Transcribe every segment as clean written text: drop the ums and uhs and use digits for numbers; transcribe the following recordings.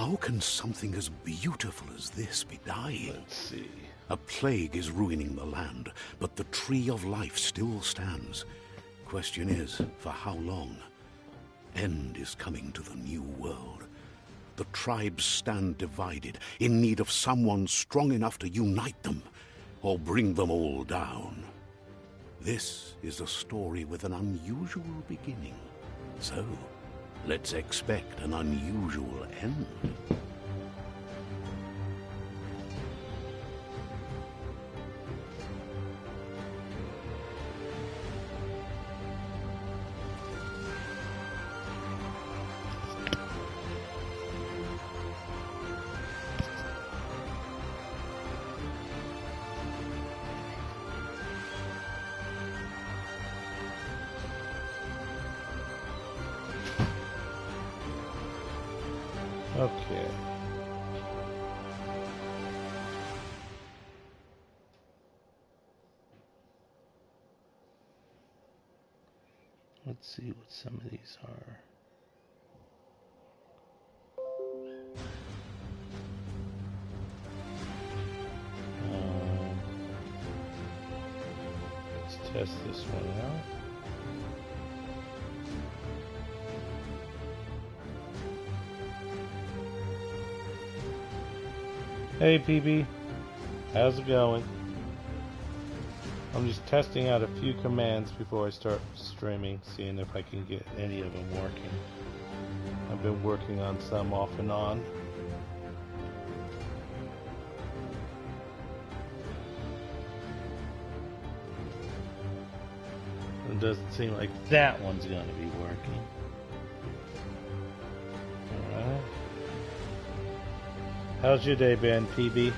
How can something as beautiful as this be dying? Let's see. A plague is ruining the land, but the tree of life still stands. Question is, for how long? End is coming to the new world. The tribes stand divided, in need of someone strong enough to unite them, or bring them all down. This is a story with an unusual beginning. So, let's expect an unusual end. Okay. Let's see what some of these are. Let's test this one out. Hey PB, how's it going? I'm just testing out a few commands before I start streaming, seeing if I can get any of them working. I've been working on some off and on. It doesn't seem like that one's going to be working. Alright. How's your day been, PB?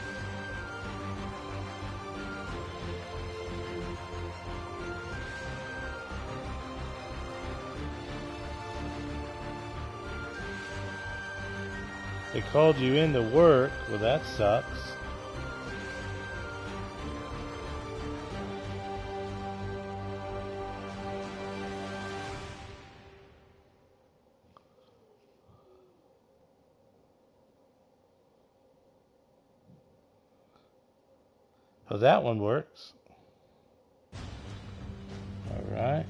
They called you in to work. Well, that sucks. Oh, that one works. All right.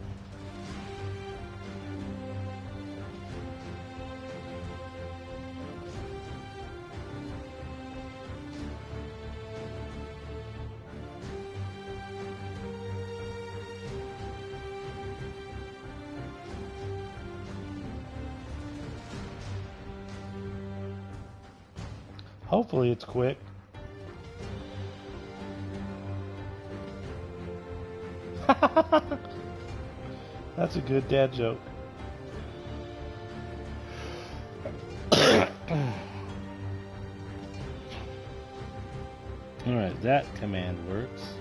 Hopefully it's quick. That's a good dad joke. Alright, that command works.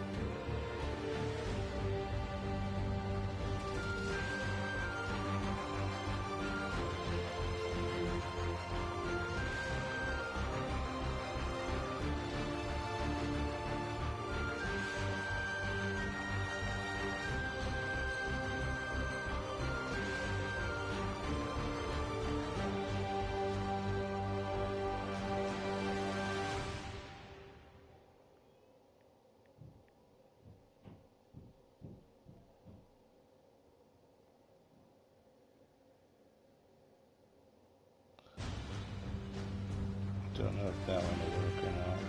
Don't know if that one will work or not.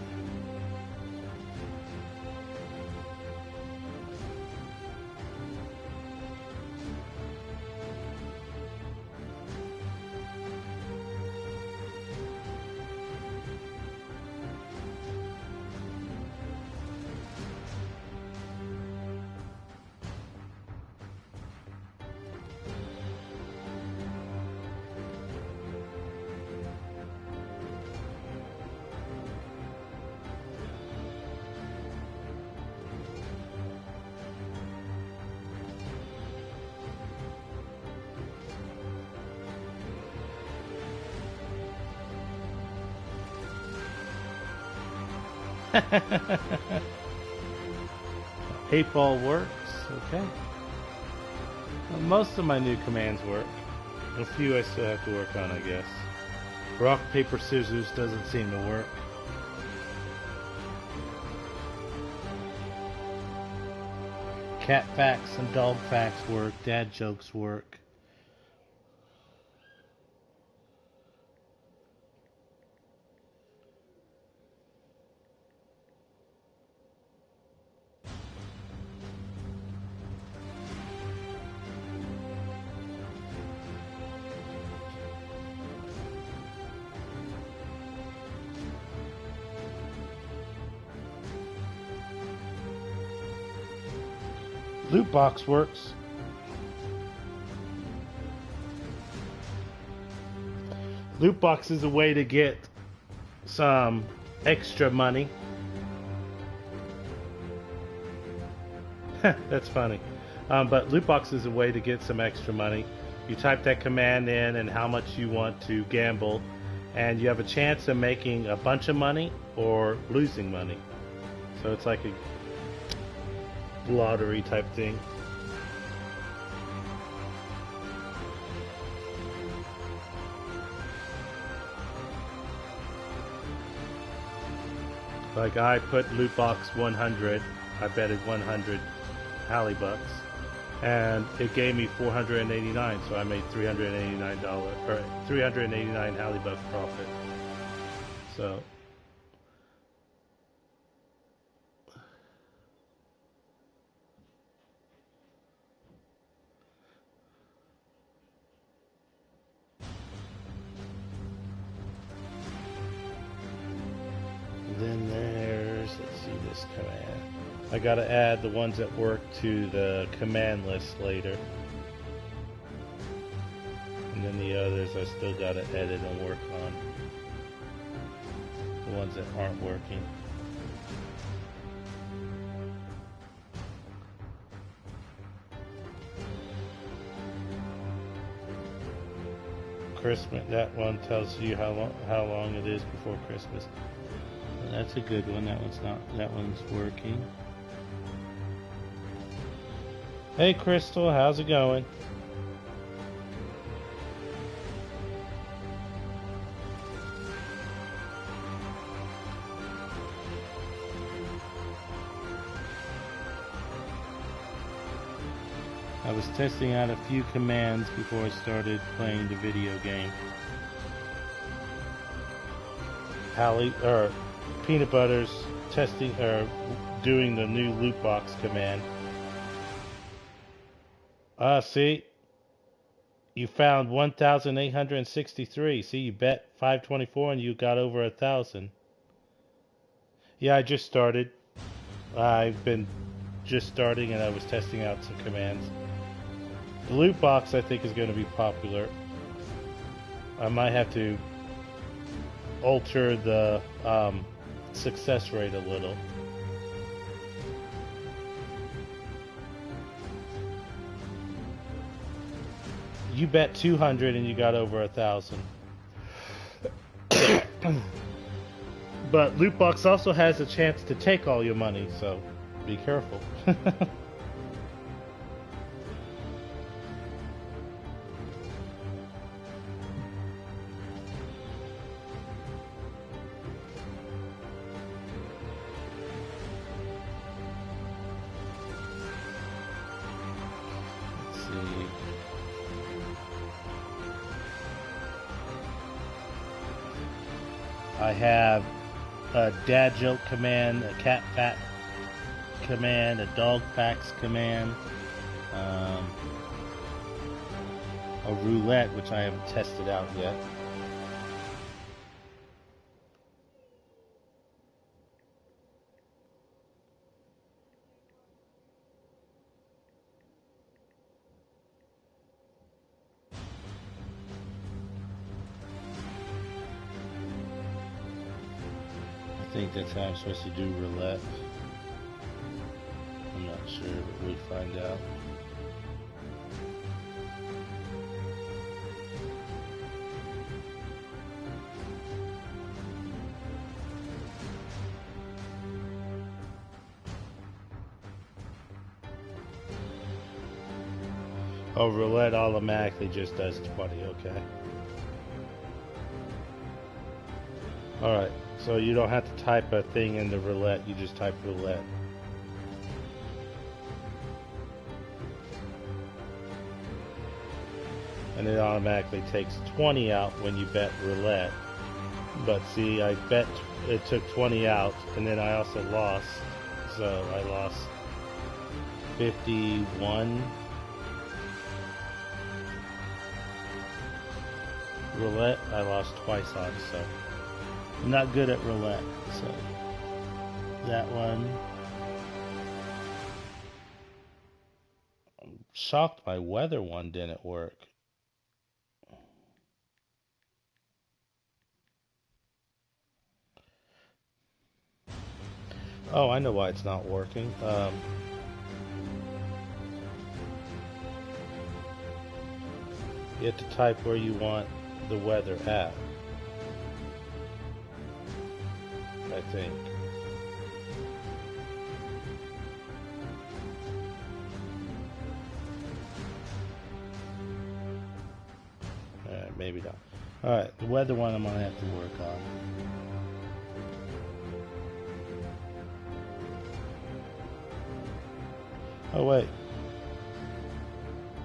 Hate ball works, okay. Well, most of my new commands work. A few I still have to work on, I guess. Rock, paper, scissors doesn't seem to work. Cat facts and dog facts work. Dad jokes work. Loot box works. Loot box is a way to get some extra money. That's funny. But loot box is a way to get some extra money. You type that command in and how much you want to gamble, and you have a chance of making a bunch of money or losing money. So it's like a lottery type thing. Like I put loot box 100, I betted 100 Hallybucks, and it gave me 489, so I made $389 or 389 Hallybuck profit. So then there's, let's see this command. I gotta add the ones that work to the command list later. And then the others I still gotta edit and work on. The ones that aren't working. Christmas, that one tells you how long it is before Christmas. That's a good one. That one's working. Hey Crystal, how's it going? I was testing out a few commands before I started playing the video game. Peanut Butter's testing or doing the new loot box command. See, you found 1,863. See, you bet 524 and you got over 1,000. Yeah, I just started. I've been just starting and I was testing out some commands. The loot box I think is going to be popular. I might have to alter the success rate a little. You bet 200 and you got over 1,000. But loot box also has a chance to take all your money, so be careful. I have a dad joke command, a cat fact command, a dog facts command, a roulette, which I haven't tested out yet. I think that's how I'm supposed to do roulette. I'm not sure, but we'll find out. Oh, roulette automatically just does 20, okay. Alright, so you don't have to type a thing in the roulette, you just type roulette. And it automatically takes 20 out when you bet roulette. But see, I bet it took 20 out, and then I also lost. So I lost 51. Roulette, I lost twice on, so I'm not good at roulette. So that one. I'm shocked my weather one didn't work. Oh, I know why it's not working. You have to type where you want the weather at, I think. Alright, maybe not. Alright, the weather one I'm gonna have to work on. Oh wait.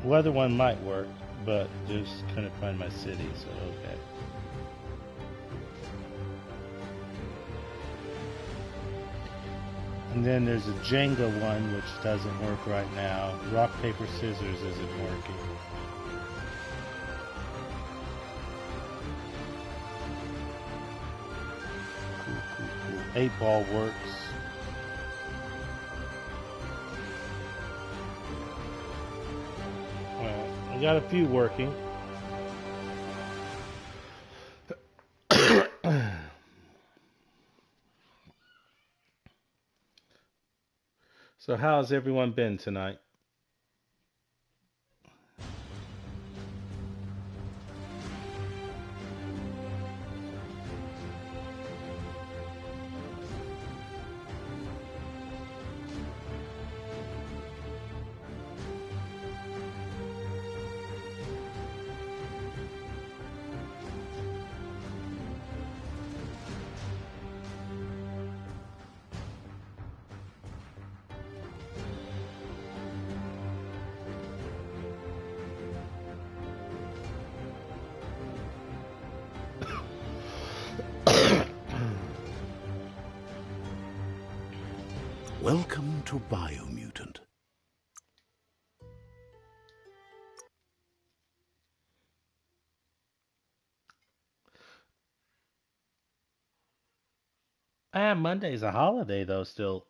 Weather one might work, but just couldn't find my city, so okay. And then there's a Jenga one which doesn't work right now. Rock, paper, scissors isn't working. Cool. 8-ball works. I got a few working. So how's everyone been tonight? Welcome to Biomutant. Monday's a holiday though still.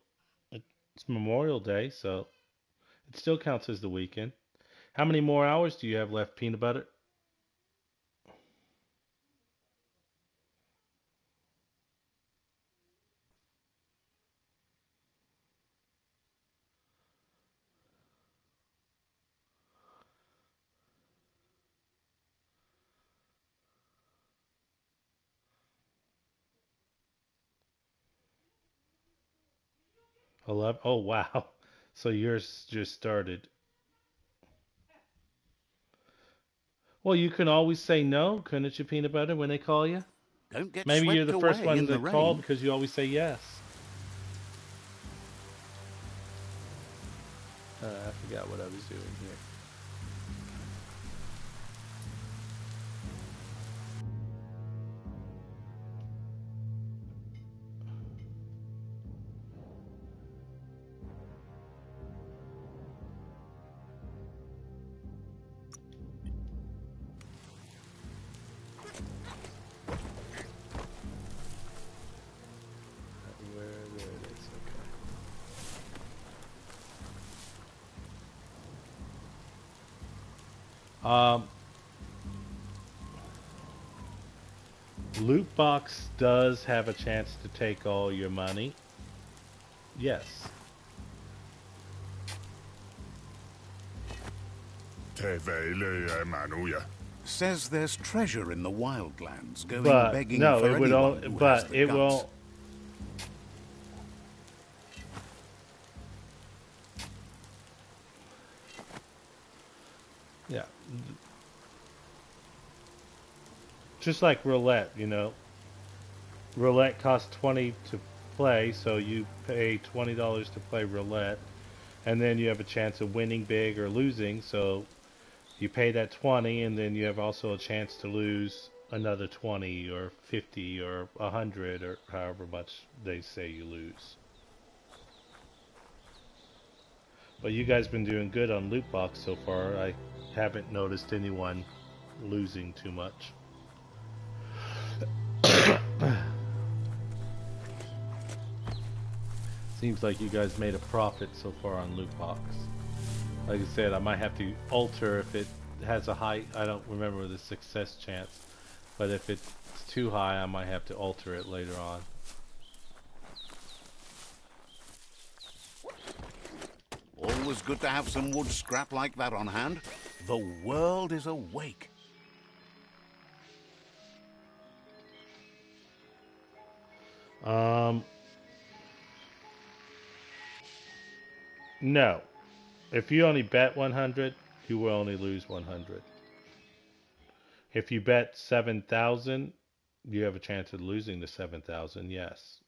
It's Memorial Day, so it still counts as the weekend. How many more hours do you have left, Peanut Butter? Oh wow. So yours just started. Well, you can always say no, couldn't you, Peanut Butter, when they call you? Don't get Maybe you're swept the first away one in to the call rain. because you always say yes. I forgot what I was doing here. Where it is, okay. Loot box does have a chance to take all your money. Yes. Says there's treasure in the wildlands, going But begging no, for it would anyone only, who has but the it guts. will. Yeah. Just like roulette, you know. roulette costs 20 to play, so you pay $20 to play roulette, and then you have a chance of winning big or losing, so you pay that 20, and then you have also a chance to lose another 20 or 50 or 100 or however much they say you lose. But you guys been doing good on loot box so far. I haven't noticed anyone losing too much. Seems like you guys made a profit so far on loot box. Like I said, I might have to alter if it has a high, I don't remember the success chance, but if it's too high, I might have to alter it later on. Always good to have some wood scrap like that on hand. The world is awake. No. If you only bet 100, you will only lose 100. If you bet 7,000, you have a chance of losing the 7,000, yes.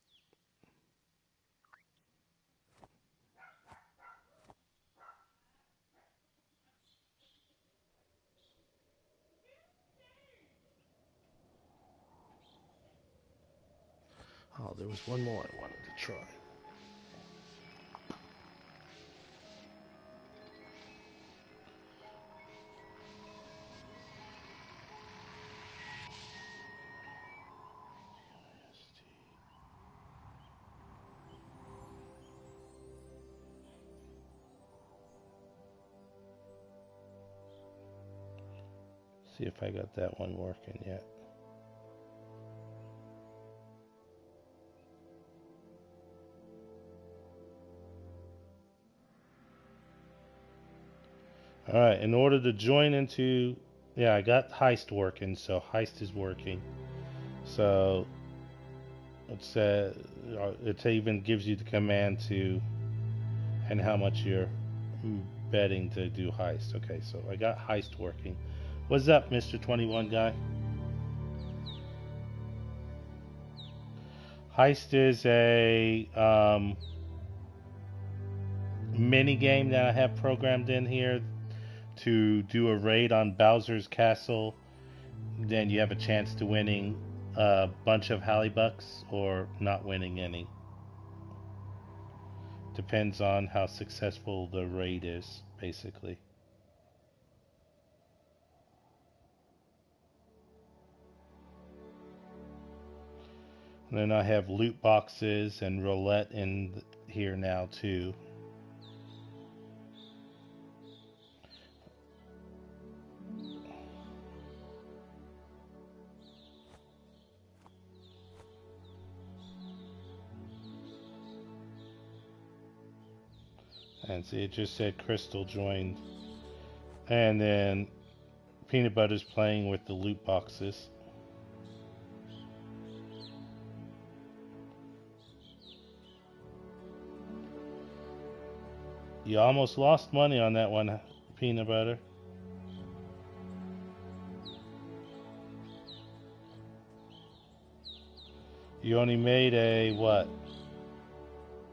Oh, there was one more I wanted to try. See if I got that one working yet. Alright, in order to join into... Yeah, I got Heist working, so Heist is working. So, it even gives you the command to... and how much you're betting to do Heist. Okay, so I got Heist working. What's up, Mr. 21 guy? Heist is a mini game that I have programmed in here to do a raid on Bowser's castle. Then you have a chance to winning a bunch of Hallibucks or not winning any. Depends on how successful the raid is, basically. And then I have loot boxes and roulette in here now too. And see, it just said Crystal joined. And then Peanut Butter's playing with the loot boxes. You almost lost money on that one, Peanut Butter. You only made a, what?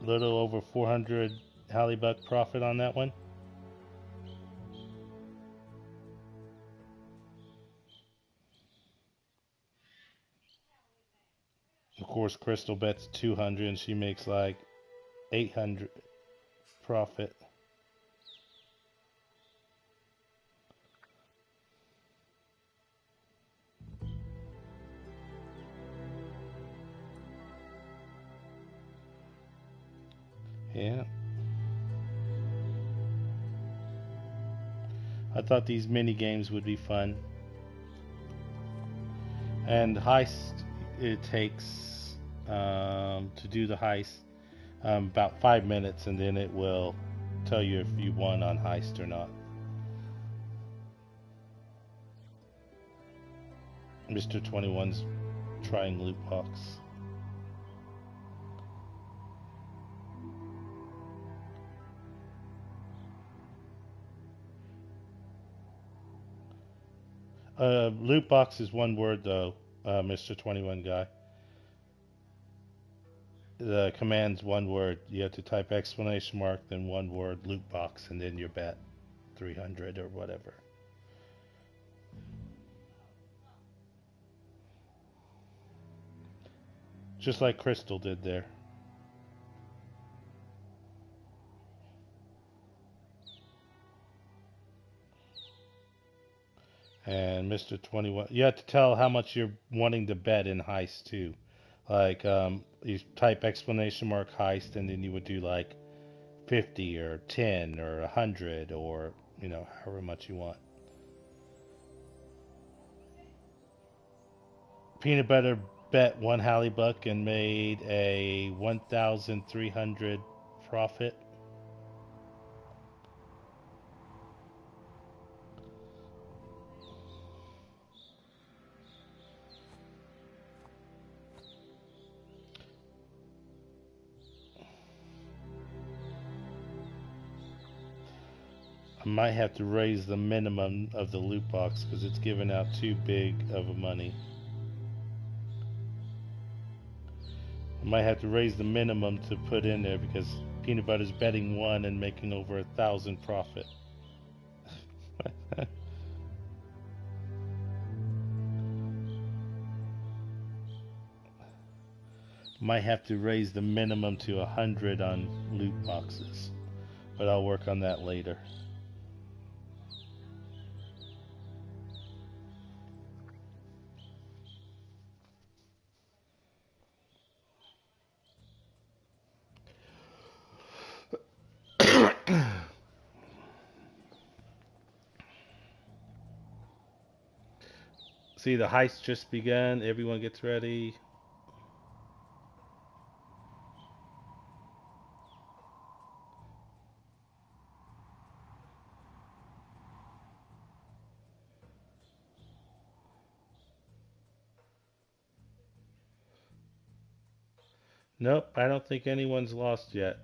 Little over 400 Hallibuck profit on that one. Of course, Crystal bets 200 and she makes like 800 profit. Yeah. I thought these mini games would be fun. And heist, it takes to do the heist about 5 minutes, and then it will tell you if you won on heist or not. Mr. 21's trying loot box. Loot box is one word though, Mr. 21 guy. the command's one word. You have to type exclamation mark, then one word, loot box, and then your bet 300 or whatever. Just like Crystal did there. And Mr. 21, you have to tell how much you're wanting to bet in heist too. Like, you type exclamation mark heist, and then you would do like 50 or 10 or 100 or, however much you want. Peanut Butter bet one Hallybuck and made a 1,300 profit. I might have to raise the minimum of the loot box because it's giving out too big of a money. I might have to raise the minimum to put in there because Peanut Butter's betting one and making over 1,000 profit. Might have to raise the minimum to 100 on loot boxes, but I'll work on that later. See, the heist just begun. Everyone gets ready. Nope, I don't think anyone's lost yet.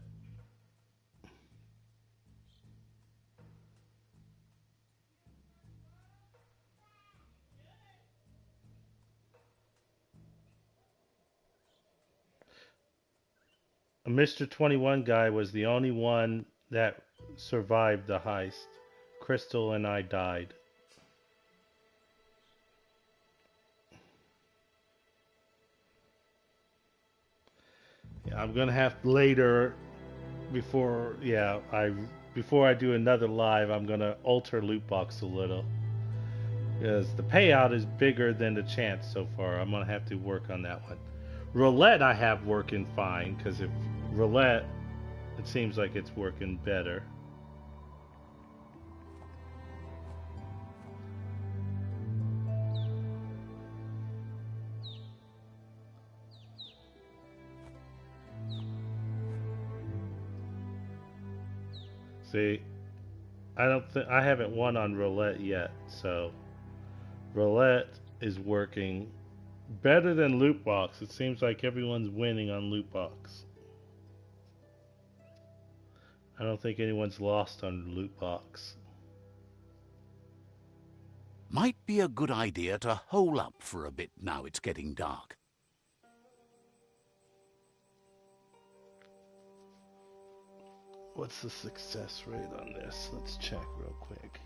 Mr. 21 guy was the only one that survived the heist. Crystal and I died. Yeah, I'm gonna have later, before I do another live, I'm gonna alter loot box a little because the payout is bigger than the chance so far. I'm gonna have to work on that one. Roulette I have working fine because if roulette, it seems like it's working better. See, I haven't won on roulette yet, so roulette is working better than loot box. It seems like everyone's winning on loot box. I don't think anyone's lost on loot box. Might be a good idea to hole up for a bit now it's getting dark. What's the success rate on this? Let's check real quick.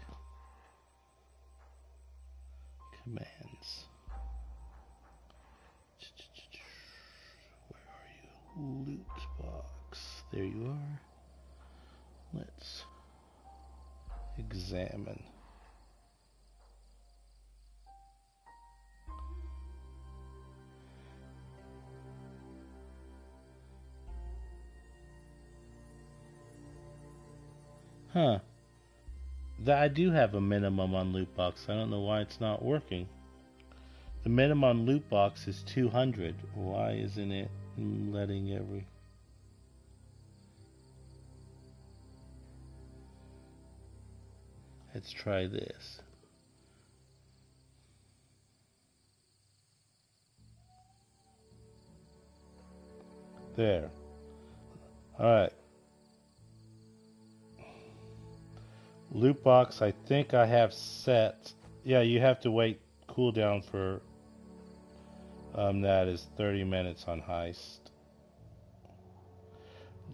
Commands. Where are you? Loot box. There you are. Let's examine. Huh. I do have a minimum on loot box. I don't know why it's not working. The minimum loot box is 200. Why isn't it letting every... Let's try this. There. Alright. Loot box, I think I have set. Yeah, you have to wait cooldown for that is 30 minutes on heist.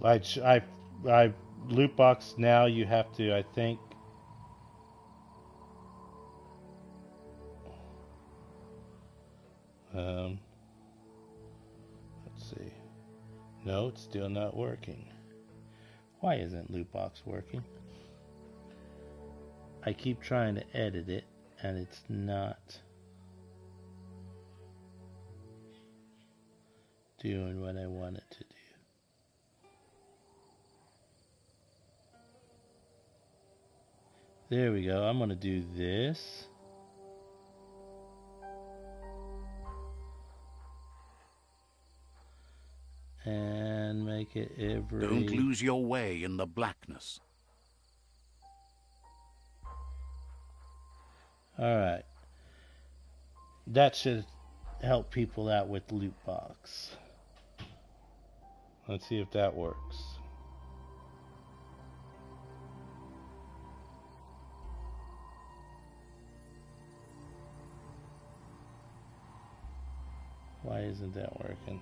I loot box now. You have to, I think. Let's see. No, it's still not working. Why isn't loot box working? I keep trying to edit it, and it's not doing what I want it to do. There we go. I'm going to do this. And make it every... Don't lose your way in the blackness. Alright. That should help people out with loot box. Let's see if that works. Why isn't that working?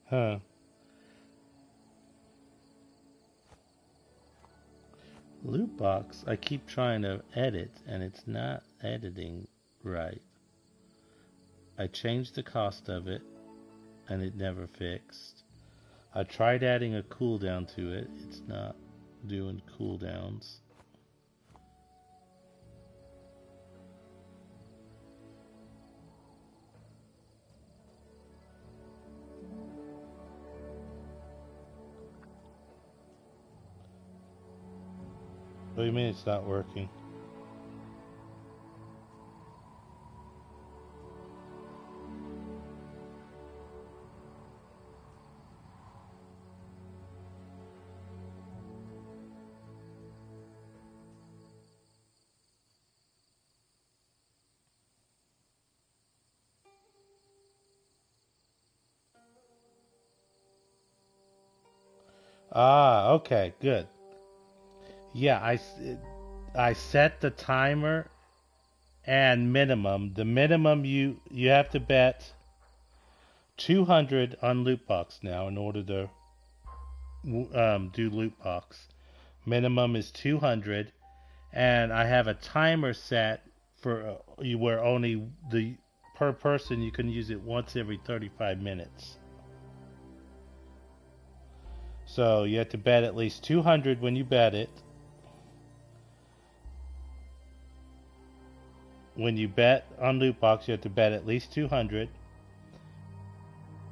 Huh. Loot box, I keep trying to edit and it's not editing right. I changed the cost of it and it never fixed. I tried adding a cooldown to it. It's not doing cooldowns. What do you mean it's not working? Ah, okay, good. Yeah, I set the timer and minimum. The minimum you have to bet 200 on loot box now in order to do loot box. Minimum is 200, and I have a timer set for where only the per person you can use it once every 35 minutes. So you have to bet at least 200 when you bet it. When you bet on loot box, you have to bet at least 200.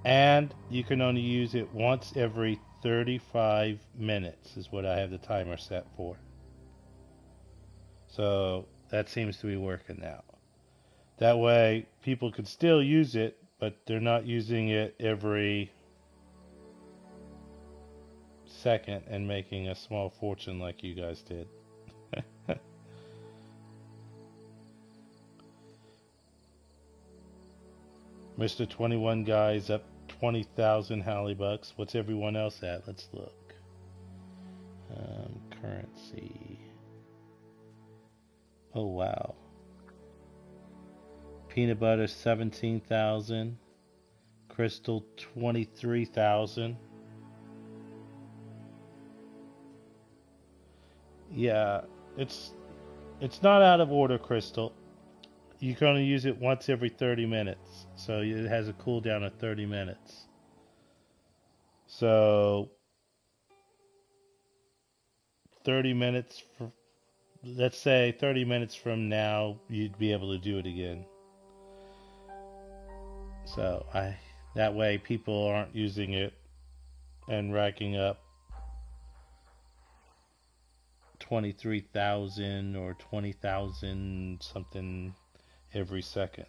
And you can only use it once every 35 minutes is what I have the timer set for. So that seems to be working now. That way people can still use it, but they're not using it every second and making a small fortune like you guys did. Mr. 21 Guy's up 20,000 Hallybucks. What's everyone else at? Let's look. Currency. Oh, wow. Peanut butter 17,000. Crystal 23,000. Yeah, it's not out of order, Crystal. You can only use it once every 30 minutes. So it has a cooldown of 30 minutes. So 30 minutes, let's say 30 minutes from now, you'd be able to do it again. So that way people aren't using it and racking up 23,000 or 20,000 something every second.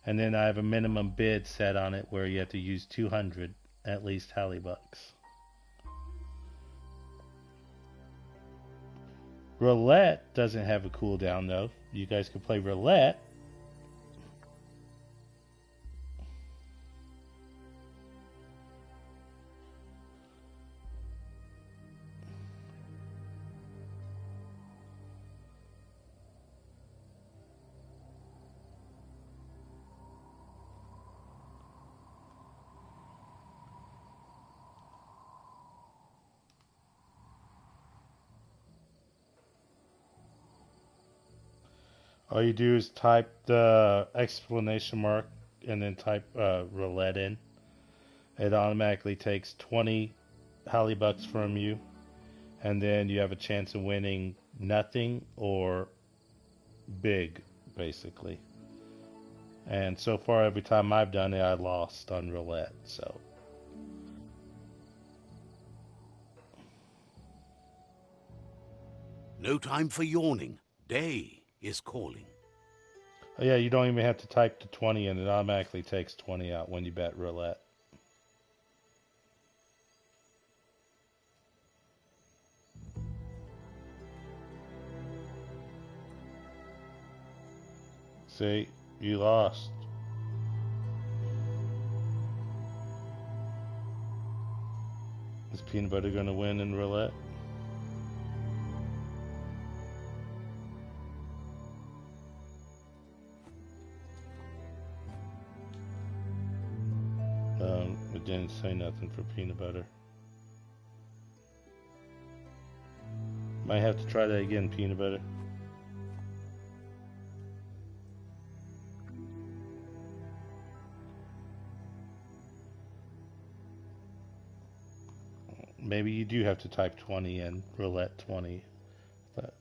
And then I have a minimum bid set on it where you have to use 200 at least Hallybucks. Roulette doesn't have a cooldown though. You guys can play roulette. All you do is type the exclamation mark and then type roulette in. It automatically takes 20 hollybucks from you, and then you have a chance of winning nothing or big, basically. And so far, every time I've done it, I lost on roulette. So, No time for yawning. Day is calling. oh yeah, you don't even have to type the 20 in. It automatically takes 20 out when you bet roulette. See, you lost. Is peanut butter going to win in roulette? It didn't say nothing for peanut butter. Might have to try that again, peanut butter. Maybe you do have to type 20 in, roulette 20. But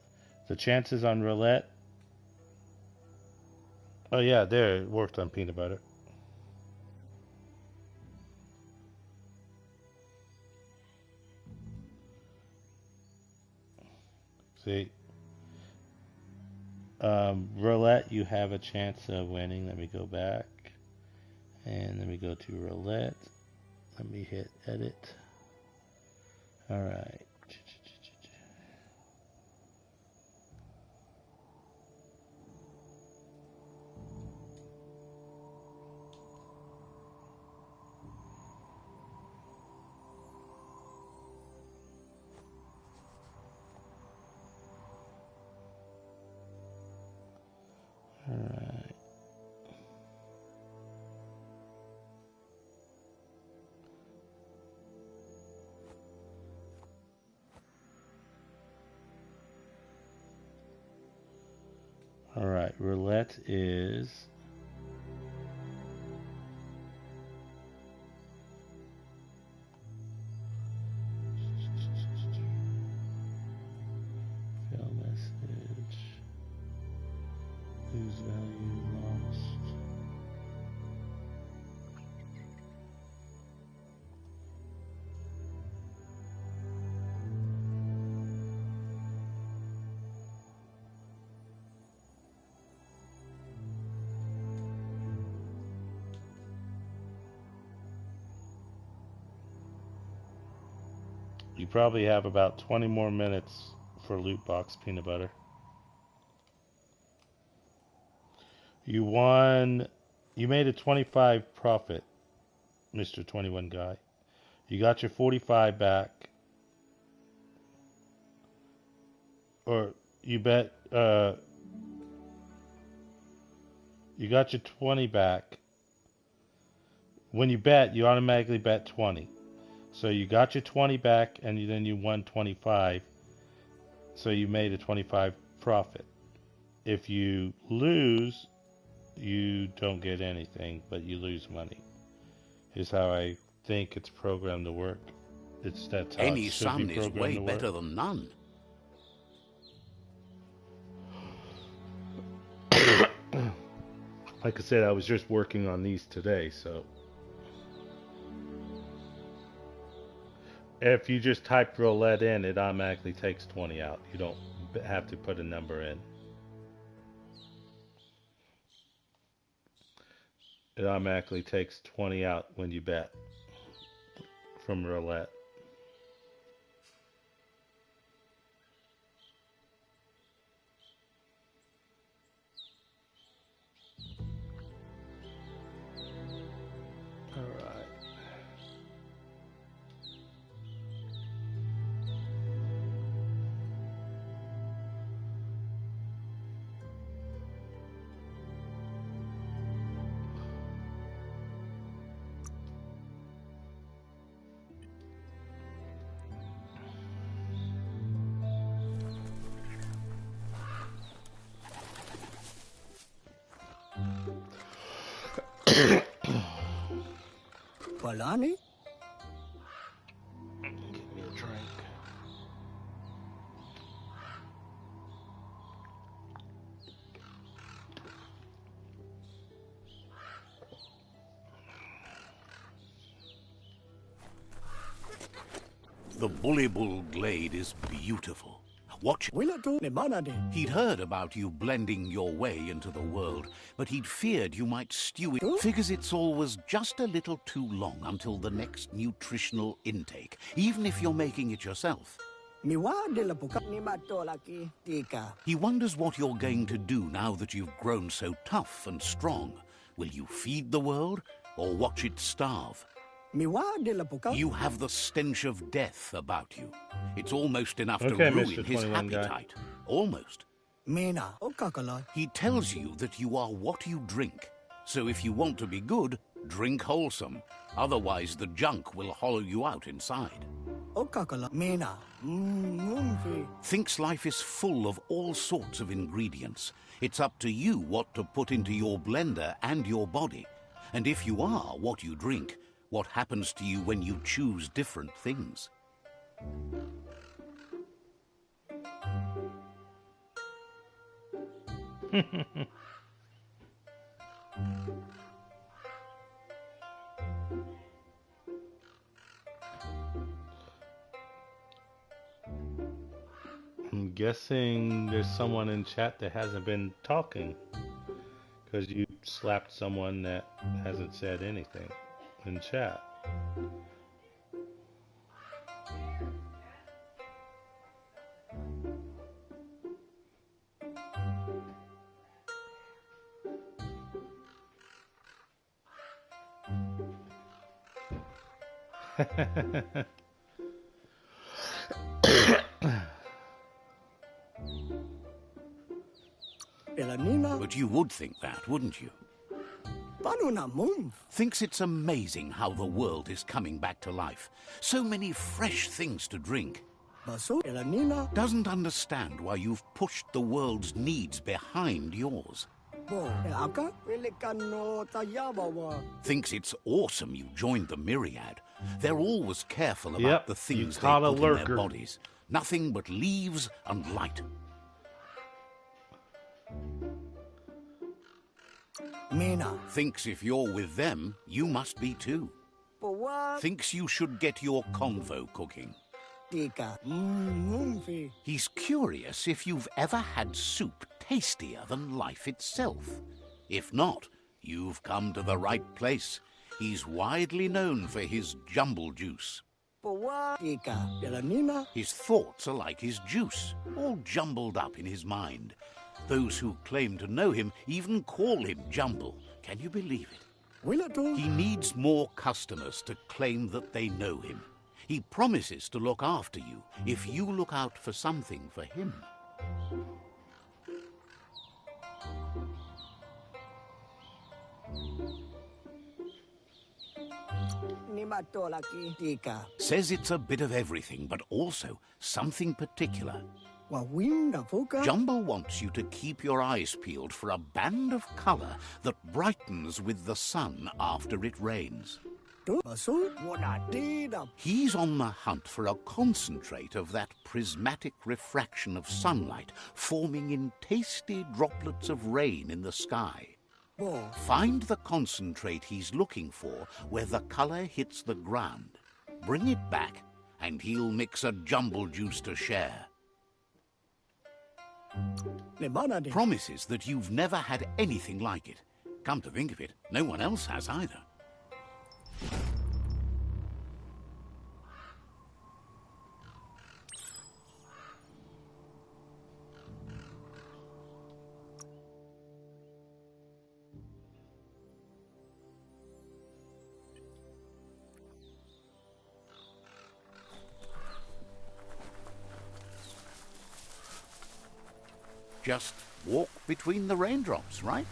the chances on roulette... Oh yeah, there, it worked on peanut butter. See? Roulette, you have a chance of winning. Let me go back. And let me go to roulette. Let me hit edit. Alright. Alright. Alright, roulette is... Fail message. Lose value lost. You probably have about 20 more minutes for loot box peanut butter. You won. You made a 25 profit, Mr. 21 guy. You got your 45 back. Or you bet. You got your 20 back. When you bet, you automatically bet 20. So you got your 20 back, and then you won 25. So you made a 25 profit. If you lose, you don't get anything, but you lose money. Is how I think it's programmed to work. That's how Any it should be sun is programmed way to work. better than none. Like I said, I was just working on these today, so if you just type roulette in, it automatically takes 20 out. You don't have to put a number in. It automatically takes 20 out when you bet from roulette. Palani? Give me a drink. The Bullybul glade is beautiful. Watch it. Wila tu ne banade. He'd heard about you blending your way into the world, but he'd feared you might stew it. Figures it's always just a little too long until the next nutritional intake, even if you're making it yourself. Miwa de la puka ni mato laki tika. He wonders what you're going to do now that you've grown so tough and strong. Will you feed the world or watch it starve? Miwa de la puka. You have the stench of death about you. It's almost enough to Okay, ruin Mr. his 21 guy. appetite. Almost. Mina o kakala. He tells you that you are what you drink. So if you want to be good, drink wholesome. Otherwise the junk will hollow you out inside. O kakala. Mina. Fi. Thinks life is full of all sorts of ingredients. It's up to you what to put into your blender and your body. And if you are what you drink, what happens to you when you choose different things? I'm guessing there's someone in chat that hasn't been talking. Because you slapped someone that hasn't said anything in chat. Elanina. But you would think that, wouldn't you? Pano na mum. Thinks it's amazing how the world is coming back to life. So many fresh things to drink. Baso elanina. Doesn't understand why you've pushed the world's needs behind yours. Bo aka pelikano tayabawa. Thinks it's awesome you joined the Myriad. They're always careful about Yep, the things you they caught a put in their lurker. bodies. Nothing but leaves and light. Mina. Thinks if you're with them, you must be too. Bo what? Thinks you should get your convo cooking. Tika. Fi. He's curious if you've ever had soup tastier than life itself. If not, you've come to the right place. He's widely known for his jumble juice. Bo what? Tika. Elanina. His thoughts are like his juice, all jumbled up in his mind. Those who claim to know him even call him Jumble. Can you believe it? Wila tu. He needs more customers to claim that they know him. He promises to look after you if you look out for something for him. Ni mato laki tika. Says it's a bit of everything, but also something particular. Wa winda foka. Jumble wants you to keep your eyes peeled for a band of color that brightens with the sun after it rains. Tu baso wona tida. He's on the hunt for a concentrate of that prismatic refraction of sunlight forming in tasty droplets of rain in the sky. Bo. Find the concentrate he's looking for where the color hits the ground. Bring it back, and he'll mix a jumble juice to share. Ne banade. Promises that you've never had anything like it. Come to think of it, no one else has either. Just walk between the raindrops, right?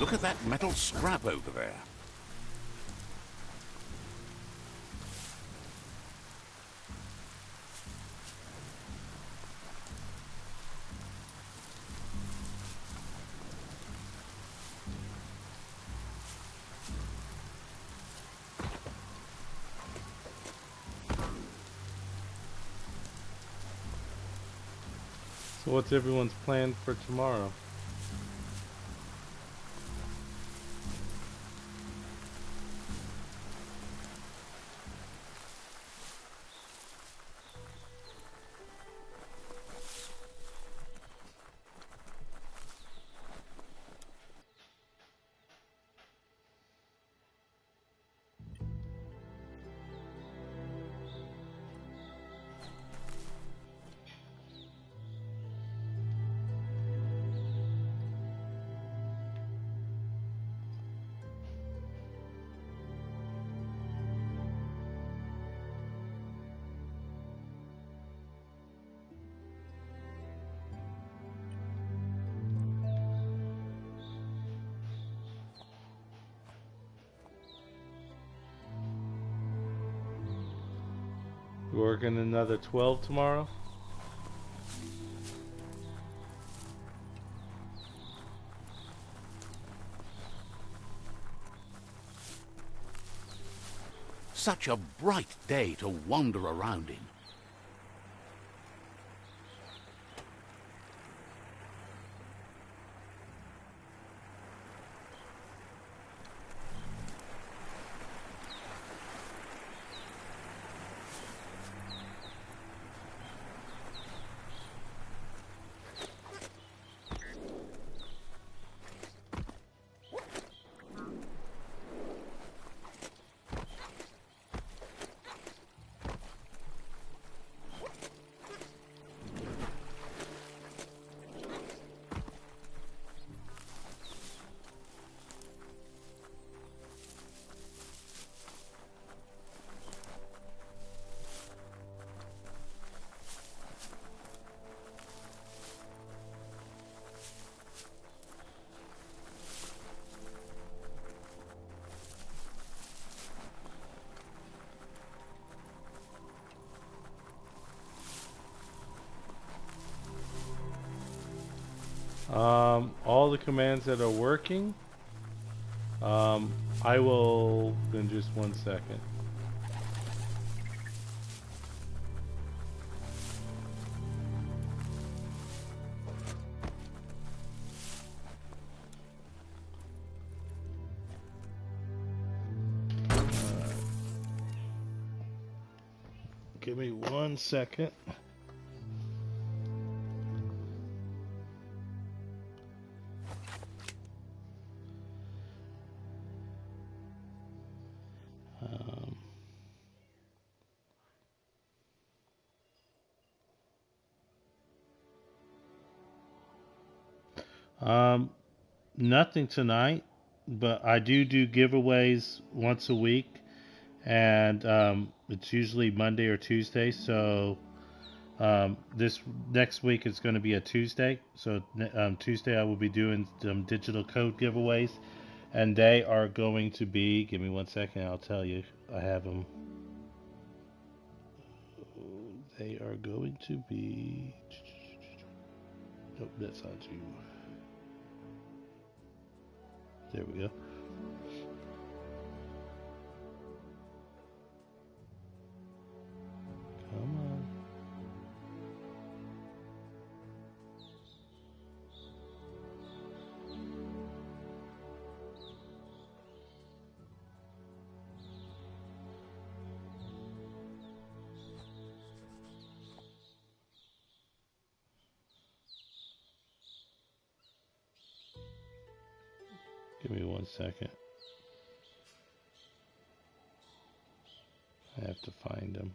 Look at that metal scrap over there. So what's everyone's plan for tomorrow? You working another 12 tomorrow? Such a bright day to wander around in. All the commands that are working, I will, in just 1 second. Give me 1 second. Nothing tonight, but I do giveaways once a week, and it's usually Monday or Tuesday. So this next week is going to be a Tuesday. So Tuesday I will be doing some digital code giveaways, and they are going to be. Give me 1 second. I'll tell you. I have them. They are going to be. Nope, that's not you. There we go. Come on. Give me 1 second. I have to find them.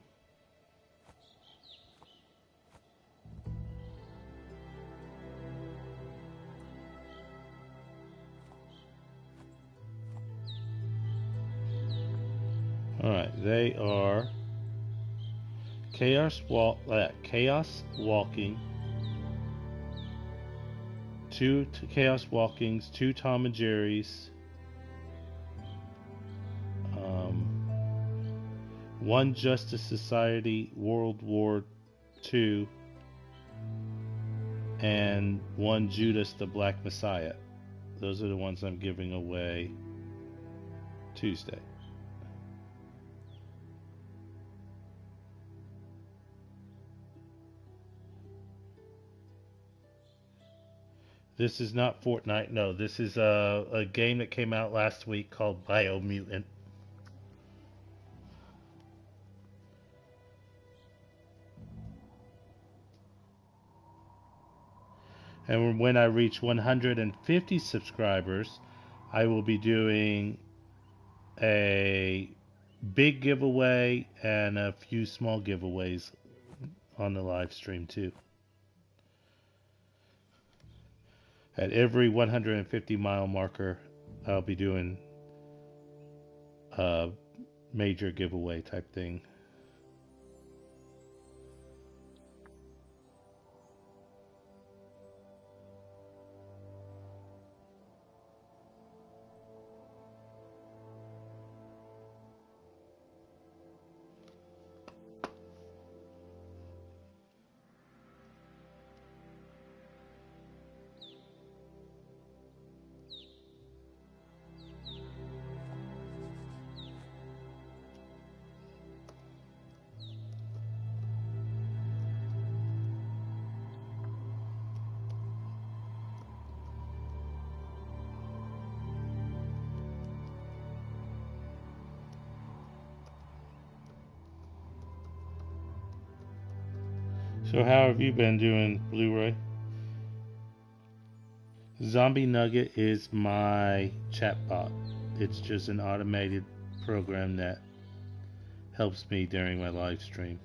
Alright, they are chaos walking 2 Chaos Walkings, 2 Tom and Jerry's, 1 Justice Society World War II, and 1 Judas the Black Messiah. Those are the ones I'm giving away Tuesday. This is not Fortnite. No, this is a game that came out last week called Biomutant. And when I reach 150 subscribers, I will be doing a big giveaway and a few small giveaways on the live stream too. At every 150 mile marker, I'll be doing a major giveaway type thing. So how have you been doing, Blu-ray? Zombie Nugget is my chatbot. It's just an automated program that helps me during my live stream.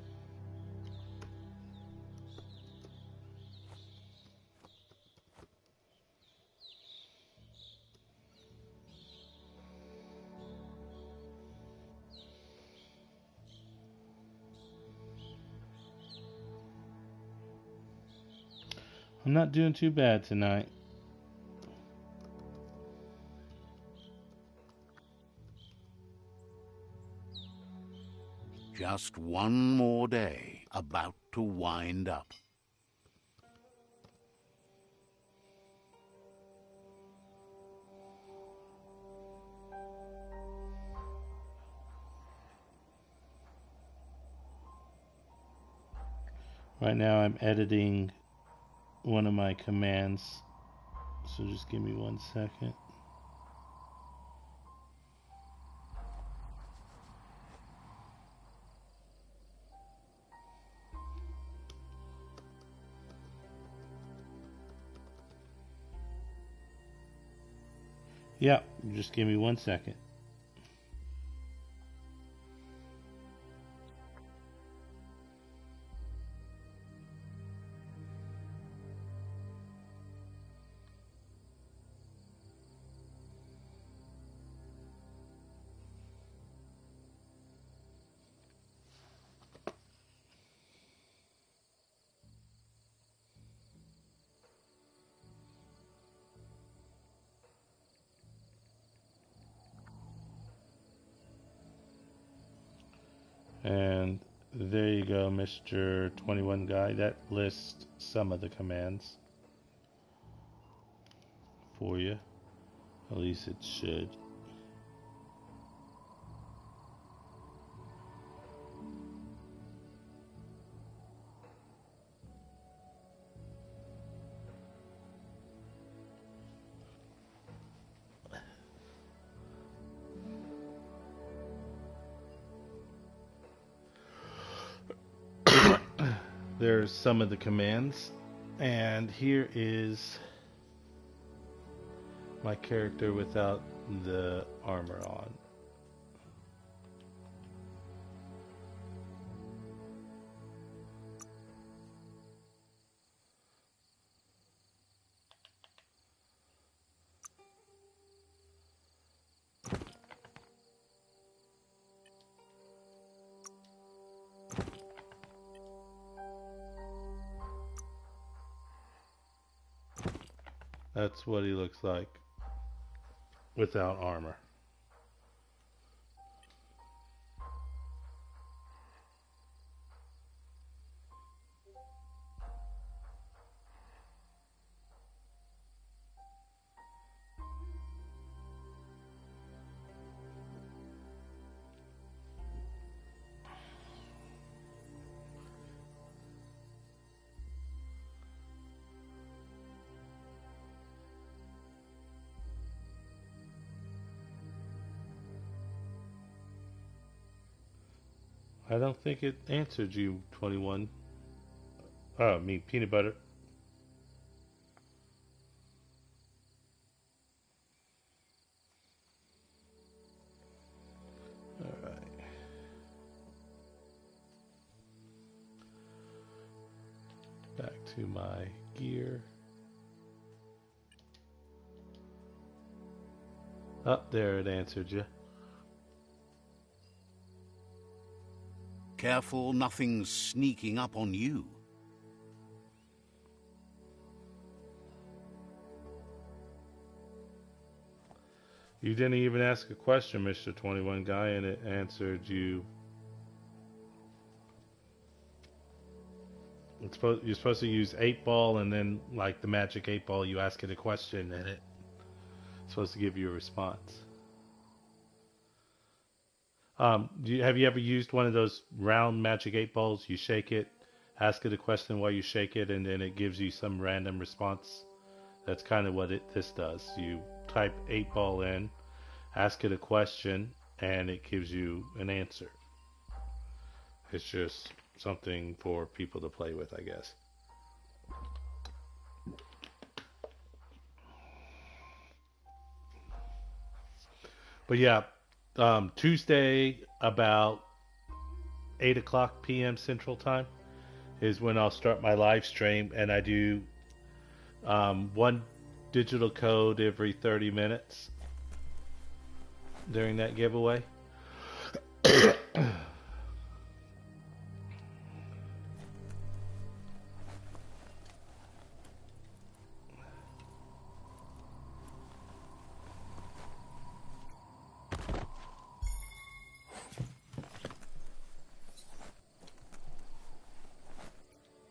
I'm not doing too bad tonight. Just one more day about to wind up. Right now I'm editing one of my commands, so just give me 1 second. Yeah, just give me 1 second. And there you go, Mr. 21 guy. That lists some of the commands for you. At least it should. There's some of the commands, and here is my character without the armor on. That's what he looks like without armor. I don't think it answered you, 21. Oh, I mean peanut butter. Alright. Back to my gear. Up there it answered you. Careful nothing's sneaking up on you. You didn't even ask a question, Mr. 21 guy, and it answered you. You're supposed to use 8-ball, and then, like the magic 8-ball, you ask it a question, and it's supposed to give you a response. Have you ever used one of those round magic 8-balls? You shake it, ask it a question while you shake it, and then it gives you some random response. That's kind of what this does. You type 8-ball in, ask it a question, and it gives you an answer. It's just something for people to play with, I guess. But yeah, Tuesday about 8 o'clock p.m. Central Time is when I'll start my live stream, and I do one digital code every 30 minutes during that giveaway.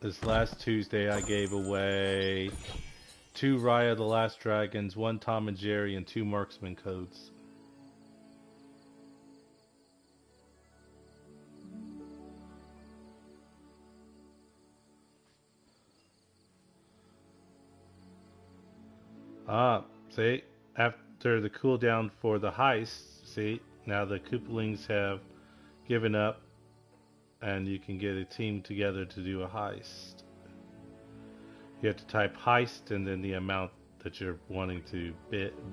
This last Tuesday I gave away 2 Raya the Last Dragons, 1 Tom and Jerry, and 2 Marksman codes. See, after the cooldown for the heist, see, now the Koopalings have given up, and you can get a team together to do a heist. You have to type heist and then the amount that you're wanting to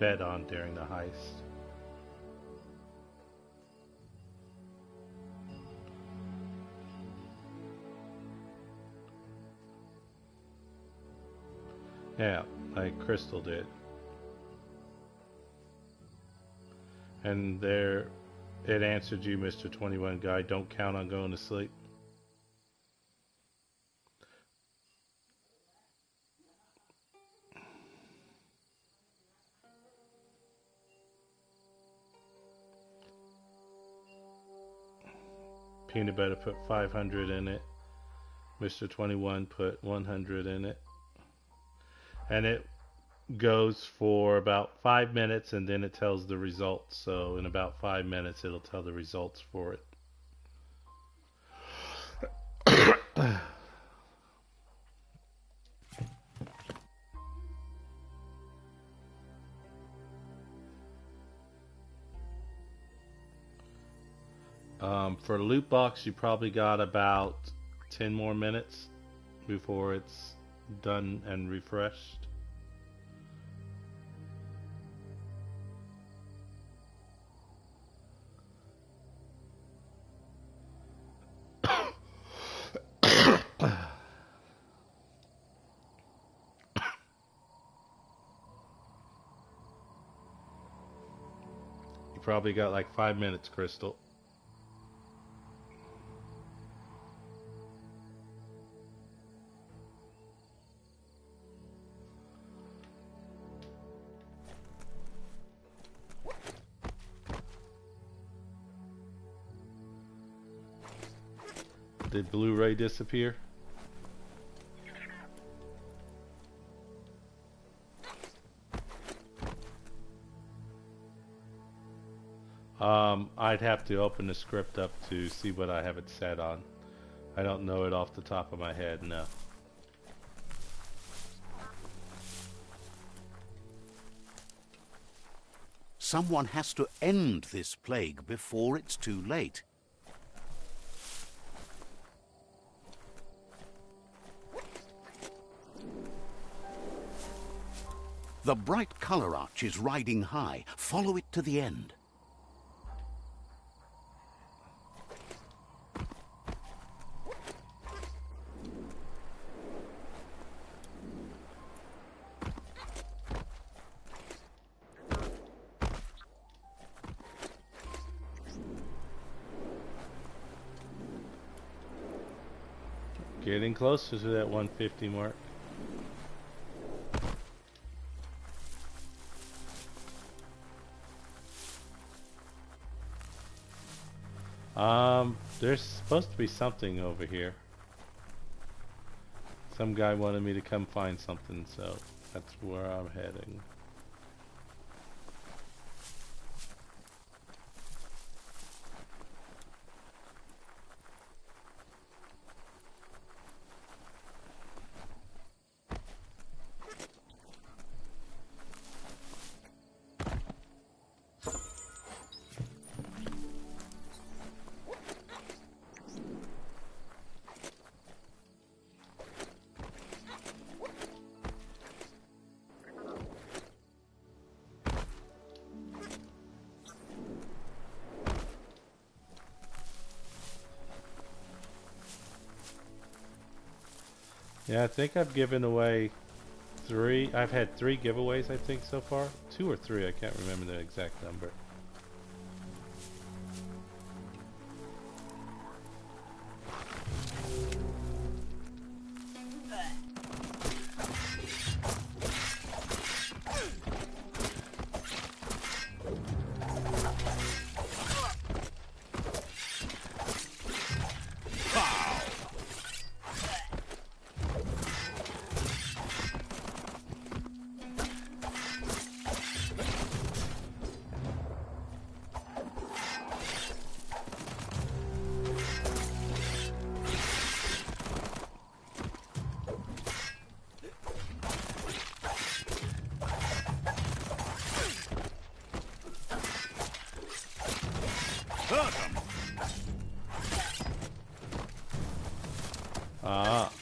bet on during the heist. Yeah, like Crystal did. And there, it answered you, Mr. 21 guy, don't count on going to sleep. Peanut Butter put 500 in it. Mr. 21 put 100 in it. And it goes for about 5 minutes, and then it tells the results. So in about 5 minutes it'll tell the results for it. For loot box, you probably got about 10 more minutes before it's done and refreshed. You probably got like 5 minutes, Crystal. Did Blu-ray disappear? I'd have to open the script up to see what I have it set on. I don't know it off the top of my head, no. Someone has to end this plague before it's too late. The bright color arch is riding high. Follow it to the end. Getting closer to that 150 mark. There's supposed to be something over here. Some guy wanted me to come find something, so that's where I'm heading. Yeah, I think I've given away I've had 3 giveaways, I think, so far. 2 or 3, I can't remember the exact number. Ah.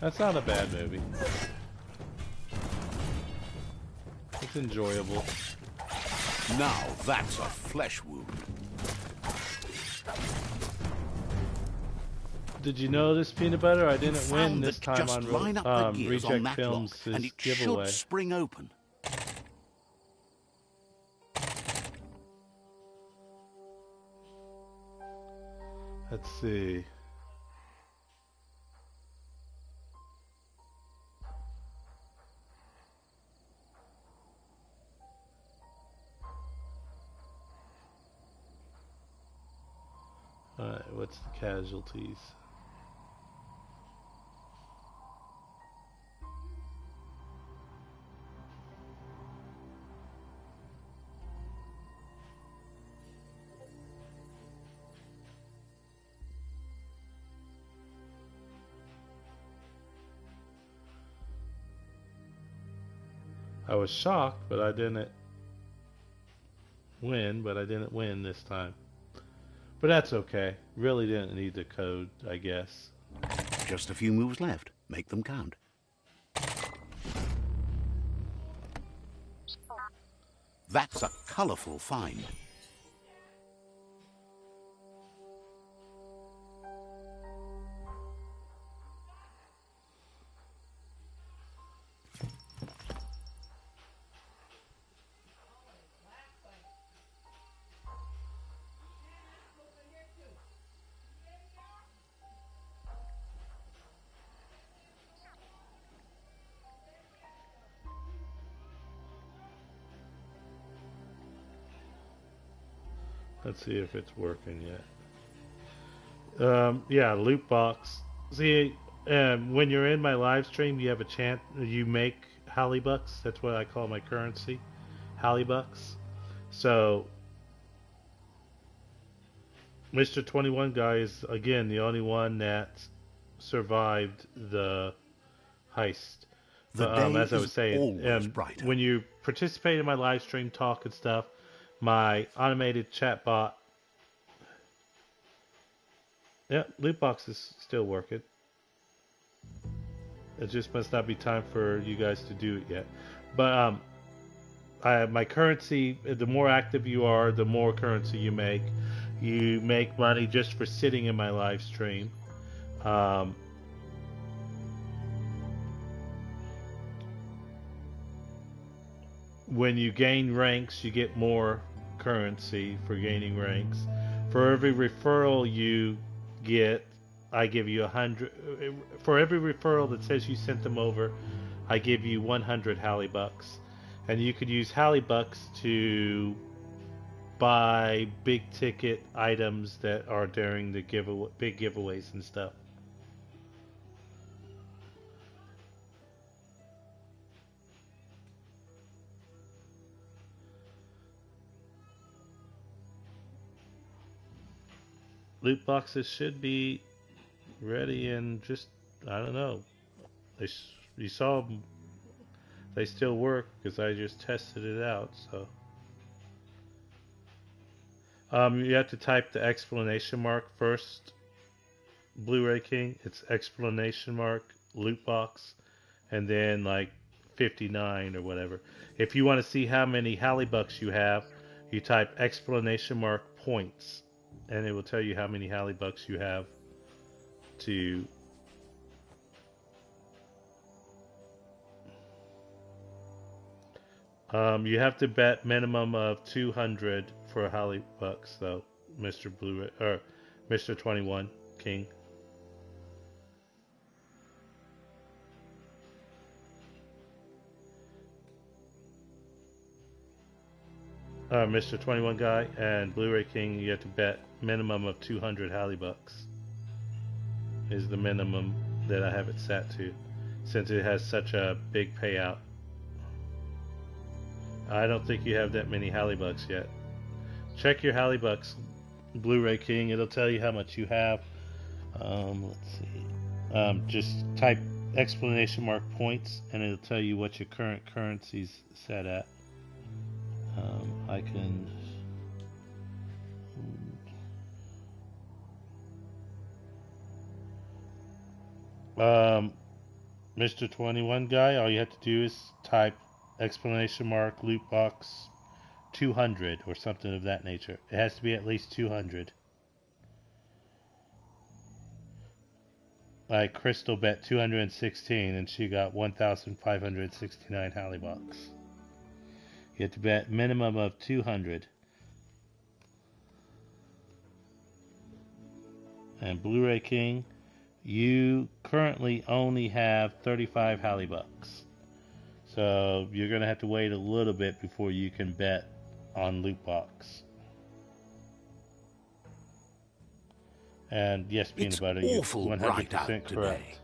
That's not a bad movie. It's enjoyable. Now that's a flesh wound. Did you notice, Peanut Butter? I didn't win this time just on line up the gears on Reject that Films' lock, and it giveaway. should spring open. Let's see. Alright, what's the casualties? I was shocked, but I didn't win, this time. But that's okay. Really didn't need the code, I guess. Just a few moves left. Make them count. That's a colorful find. Let's see if it's working yet. Yeah, loot box. See, when you're in my live stream, you have a chance. You make Hallybucks. That's what I call my currency, Hallybucks. So, Mr. 21 guy is again the only one that survived the heist. The But day as I is was saying, always brighter. when you participate in my live stream, talk and stuff, my automated chat bot. Yeah, loot box is still working. It just must not be time for you guys to do it yet. But my currency, the more active you are, the more currency you make. You make money just for sitting in my live stream. When you gain ranks, you get more currency for gaining ranks. For every referral you get, I give you 100. For every referral that says you sent them over, I give you 100 Hallybucks. And you could use Hallybucks to buy big ticket items that are during the big giveaways and stuff. Loot boxes should be ready in just, I don't know. You saw them, they still work because I just tested it out. So you have to type the exclamation mark first, Blu-ray King. It's exclamation mark loot box, and then like 59 or whatever. If you want to see how many Hallybucks you have, you type exclamation mark points, and it will tell you how many Hallybucks you have to. You have to bet minimum of 200 for Hallybucks, though, Mr. Blue or Mr. 21 King. Mr. 21 guy and Blu-ray King, you have to bet minimum of 200 Hallybucks. Is the minimum that I have it set to, since it has such a big payout. I don't think you have that many Hallybucks yet. Check your Hallybucks, Blu-ray King. It'll tell you how much you have. Let's see. Just type exclamation mark points, and it'll tell you what your current currency's set at. I can. Mr. 21 guy, all you have to do is type exclamation mark loot box 200 or something of that nature. It has to be at least 200. Like Crystal bet 216 and she got 1,569 Hallybucks. You have to bet minimum of 200. And Blu-ray King, you currently only have 35 Hallybucks. So you're going to have to wait a little bit before you can bet on loot box. And yes, Peanut Butter, you're 100% correct.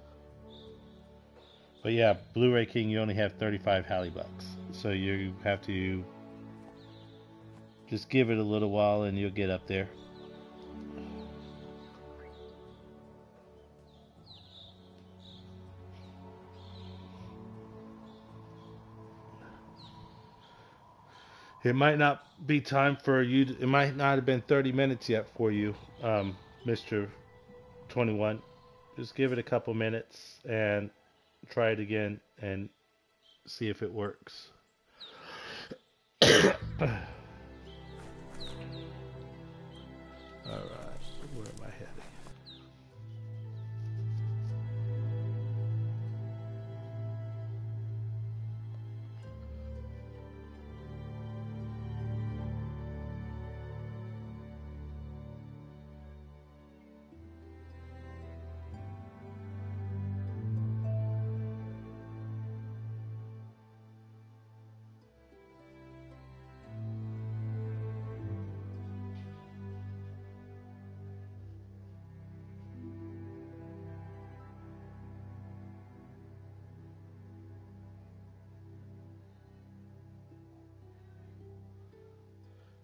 But yeah, Blu-ray King, you only have 35 Hallybucks. So you have to just give it a little while and you'll get up there. It might not be time for you. It might not have been 30 minutes yet for you, Mr. 21. Just give it a couple minutes and try it again and see if it works. Alright, where am I heading?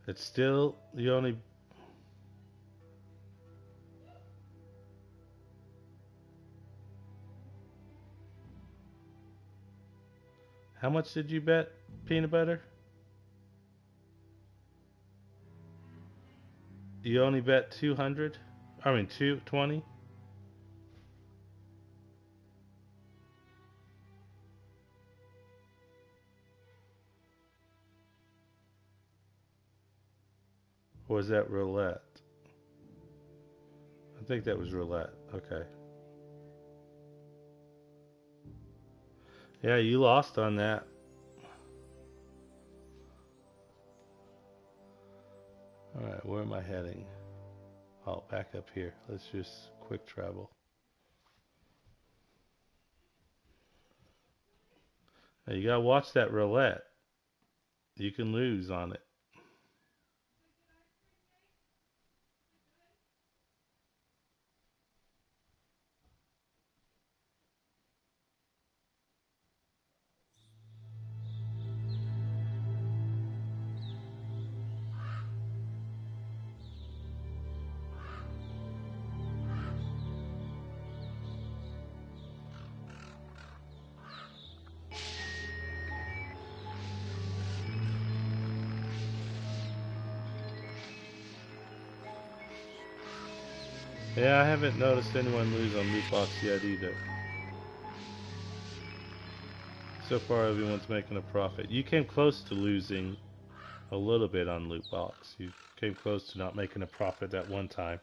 It's still, you only... How much did you bet, peanut butter? You only bet 200? I mean, 220? Or was that roulette? I think that was roulette. Okay. Yeah, you lost on that. Alright, where am I heading? Oh, back up here. Let's just quick travel. Now you gotta watch that roulette. You can lose on it. Yeah, I haven't noticed anyone lose on loot box yet either. So far everyone's making a profit. You came close to losing a little bit on loot box. You came close to not making a profit that one time.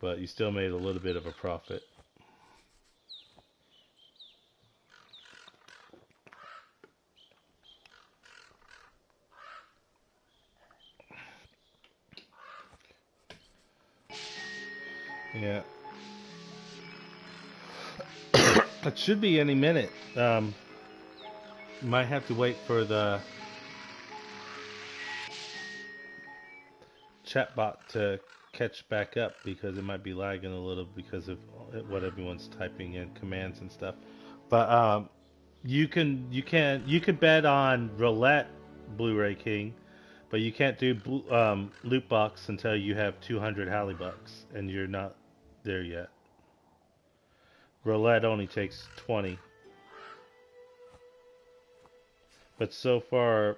But you still made a little bit of a profit. Yeah. It should be any minute. Might have to wait for the chatbot to catch back up because it might be lagging a little because of what everyone's typing in commands and stuff. But you can bet on roulette, Blu-ray King, but you can't do loot box until you have 200 Hallybucks, and you're not there yet. Roulette only takes 20. But so far,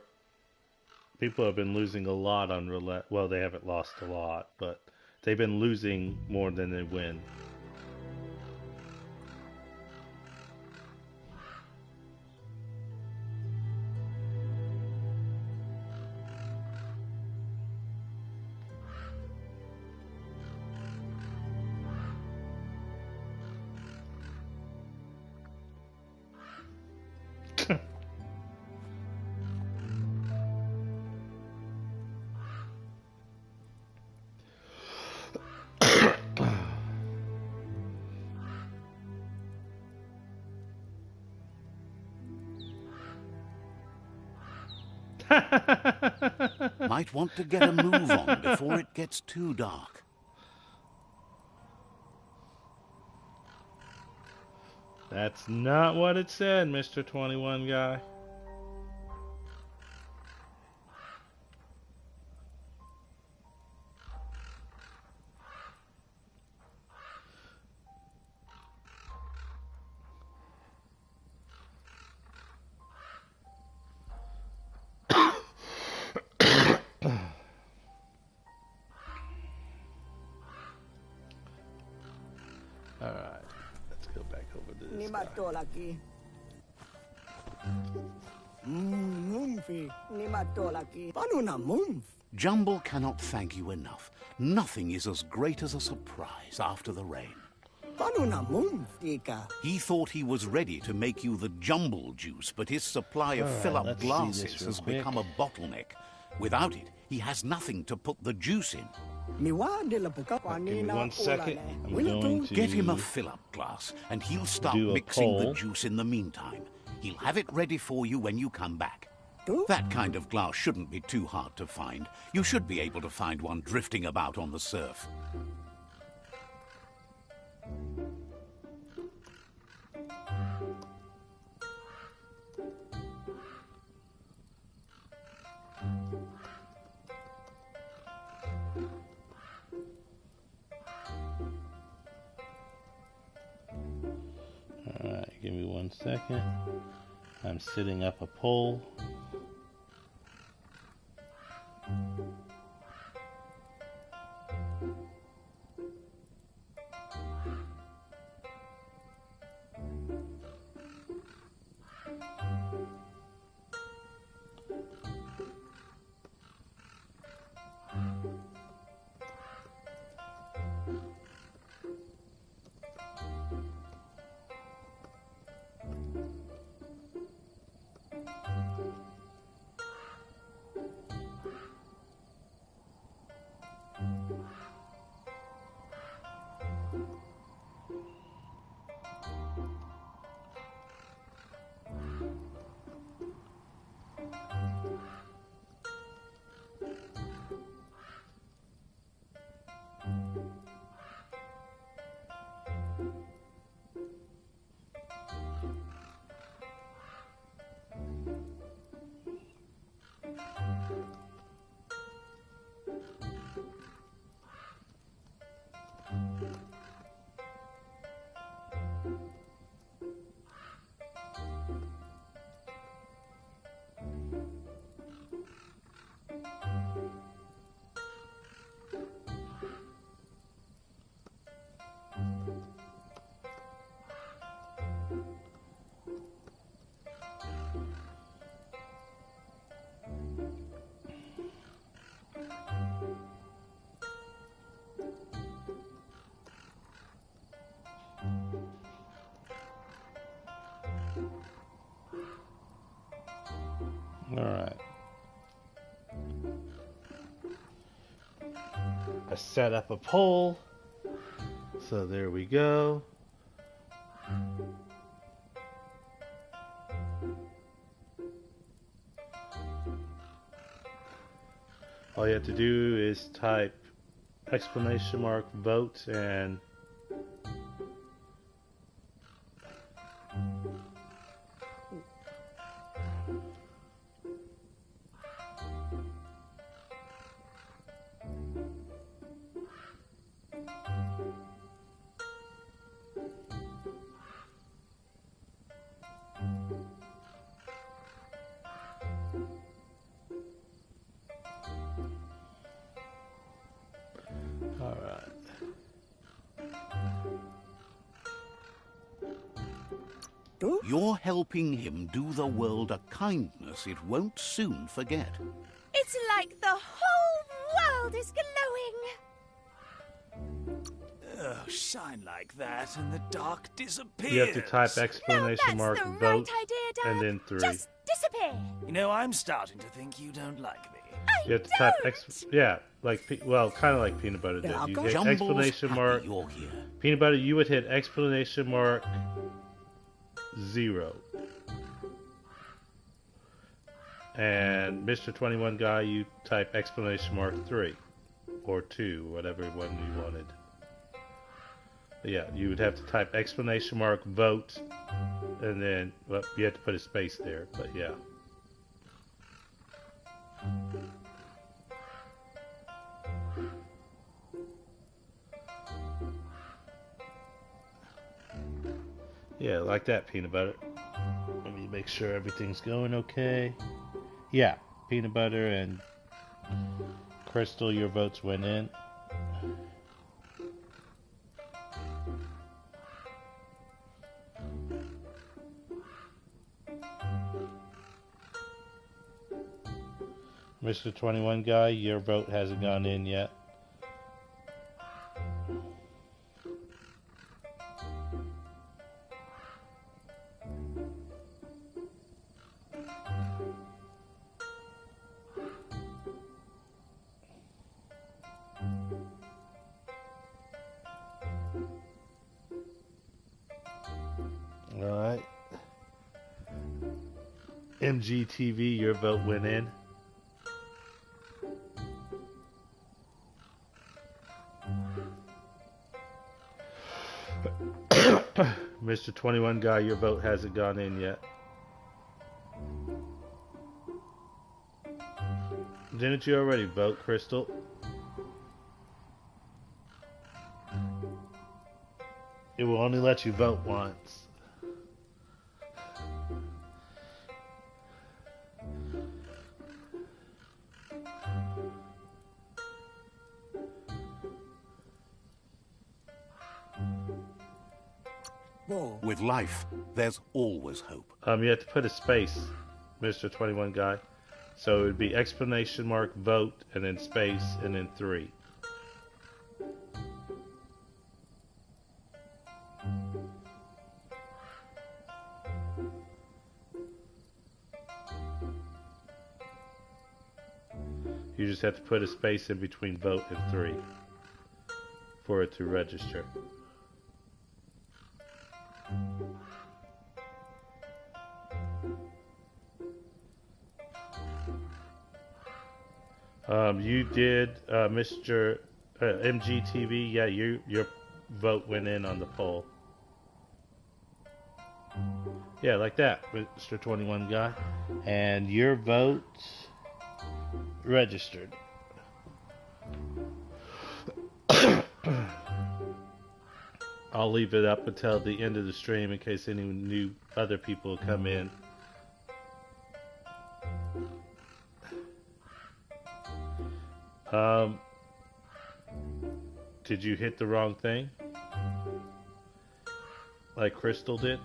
people have been losing a lot on roulette. Well, they haven't lost a lot, but they've been losing more than they win. Might want to get a move on before it gets too dark. That's not what it said, Mr. 21 guy. Alright, let's go back over to this guy. Jumble cannot thank you enough. Nothing is as great as a surprise after the rain. He thought he was ready to make you the jumble juice, but his supply of fill-up glasses has become a bottleneck. Without it, he has nothing to put the juice in. Give me 1 second. I'm going to Get him a fill-up glass, and he'll start mixing the juice in the meantime. He'll have it ready for you when you come back. That kind of glass shouldn't be too hard to find. You should be able to find one drifting about on the surf. Give me 1 second. I'm setting up a poll. Alright. I set up a poll. So there we go. All you have to do is type exclamation mark vote and You're helping him do the world a kindness it won't soon forget. It's like the whole world is glowing. Oh, shine like that and the dark disappears. you have to type exclamation No, that's mark the vote right idea, Dad. and then 3. Just disappear. You know, I'm starting to think you don't like me. You have to type yeah, like kind of like peanut butter did. Yeah, You okay. hit Jumbles, exclamation happy mark you're here. peanut butter. You would hit exclamation mark 0. And Mr. 21 guy, you type exclamation mark 3 or 2, whatever one you wanted. But yeah, you would have to type exclamation mark vote, and then well, you have to put a space there. But yeah. Yeah, like that, peanut butter. Let me make sure everything's going okay. Yeah, peanut butter and Crystal, your votes went in. Mr. 21 guy, your vote hasn't gone in yet. Alright. MGTV, your vote went in. Mr. 21 guy, your vote hasn't gone in yet. Didn't you already vote, Crystal? It will only let you vote once. takbo. With life, there's always hope. You have to put a space, Mr. 21 guy. So it would be exclamation mark vote and then space and then 3. You just have to put a space in between vote and 3 for it to register. You did, Mr. MGTV. Yeah, your vote went in on the poll. Yeah, like that, Mr. 21 guy. And your vote registered. I'll leave it up until the end of the stream in case any new other people come in. Did you hit the wrong thing? Like Crystal did?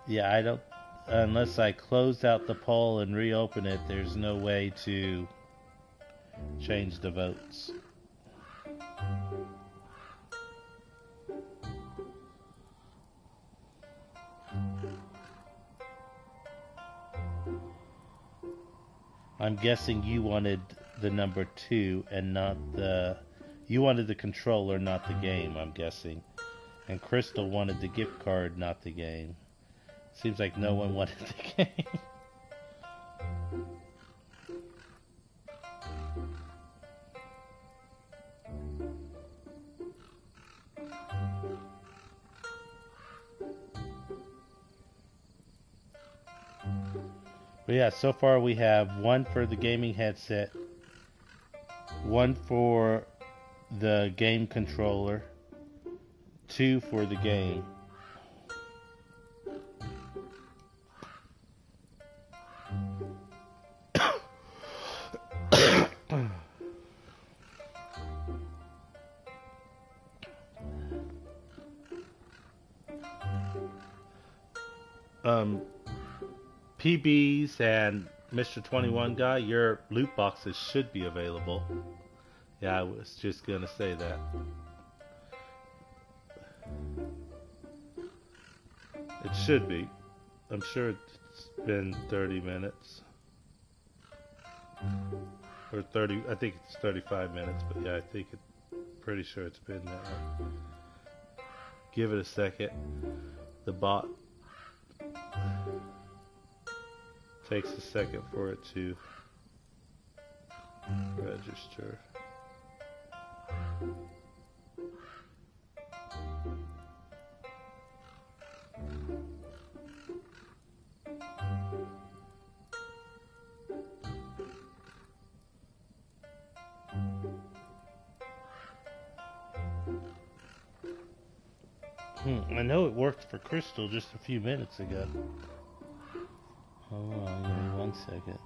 Yeah, I don't, unless I close out the poll and reopen it, there's no way to change the votes. I'm guessing you wanted the number 2 and not you wanted the controller, not the game, I'm guessing. And Crystal wanted the gift card, not the game. Seems like no one wanted the game. But yeah, so far we have 1 for the gaming headset, 1 for the game controller, 2 for the game. PBs and Mr. 21 guy, your loot boxes should be available. Yeah, I was just gonna say that. It should be. I'm sure it's been 30 minutes. Or 30, I think it's 35 minutes, but yeah, pretty sure it's been that long. Give it a second. The bot takes a second for it to register. I know it worked for Crystal just a few minutes ago. Hold on, give me 1 second.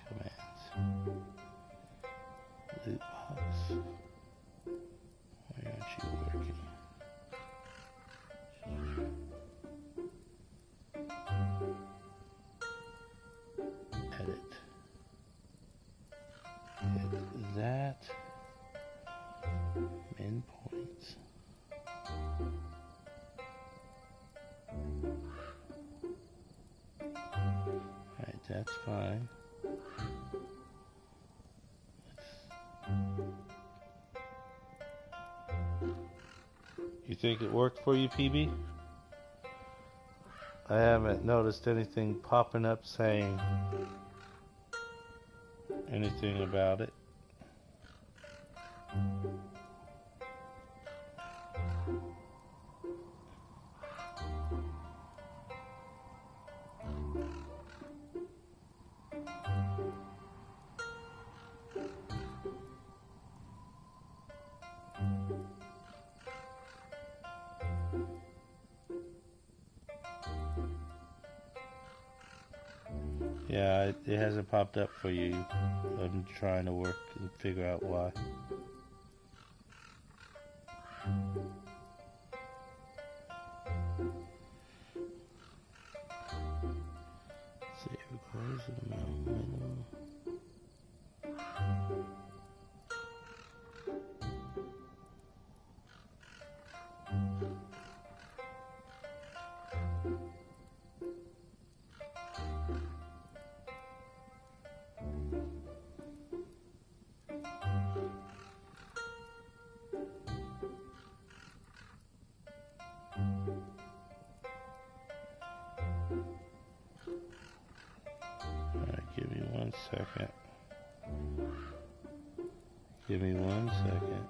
Commands. Loot box. Why aren't you working? Edit. Hit that. Min points. Alright, that's fine. You think it worked for you, PB? I haven't noticed anything popping up saying anything about it. Yeah, it hasn't popped up for you. I'm trying to work and figure out why. Let's see, requires an amount minimum. Give me 1 second. Give me 1 second.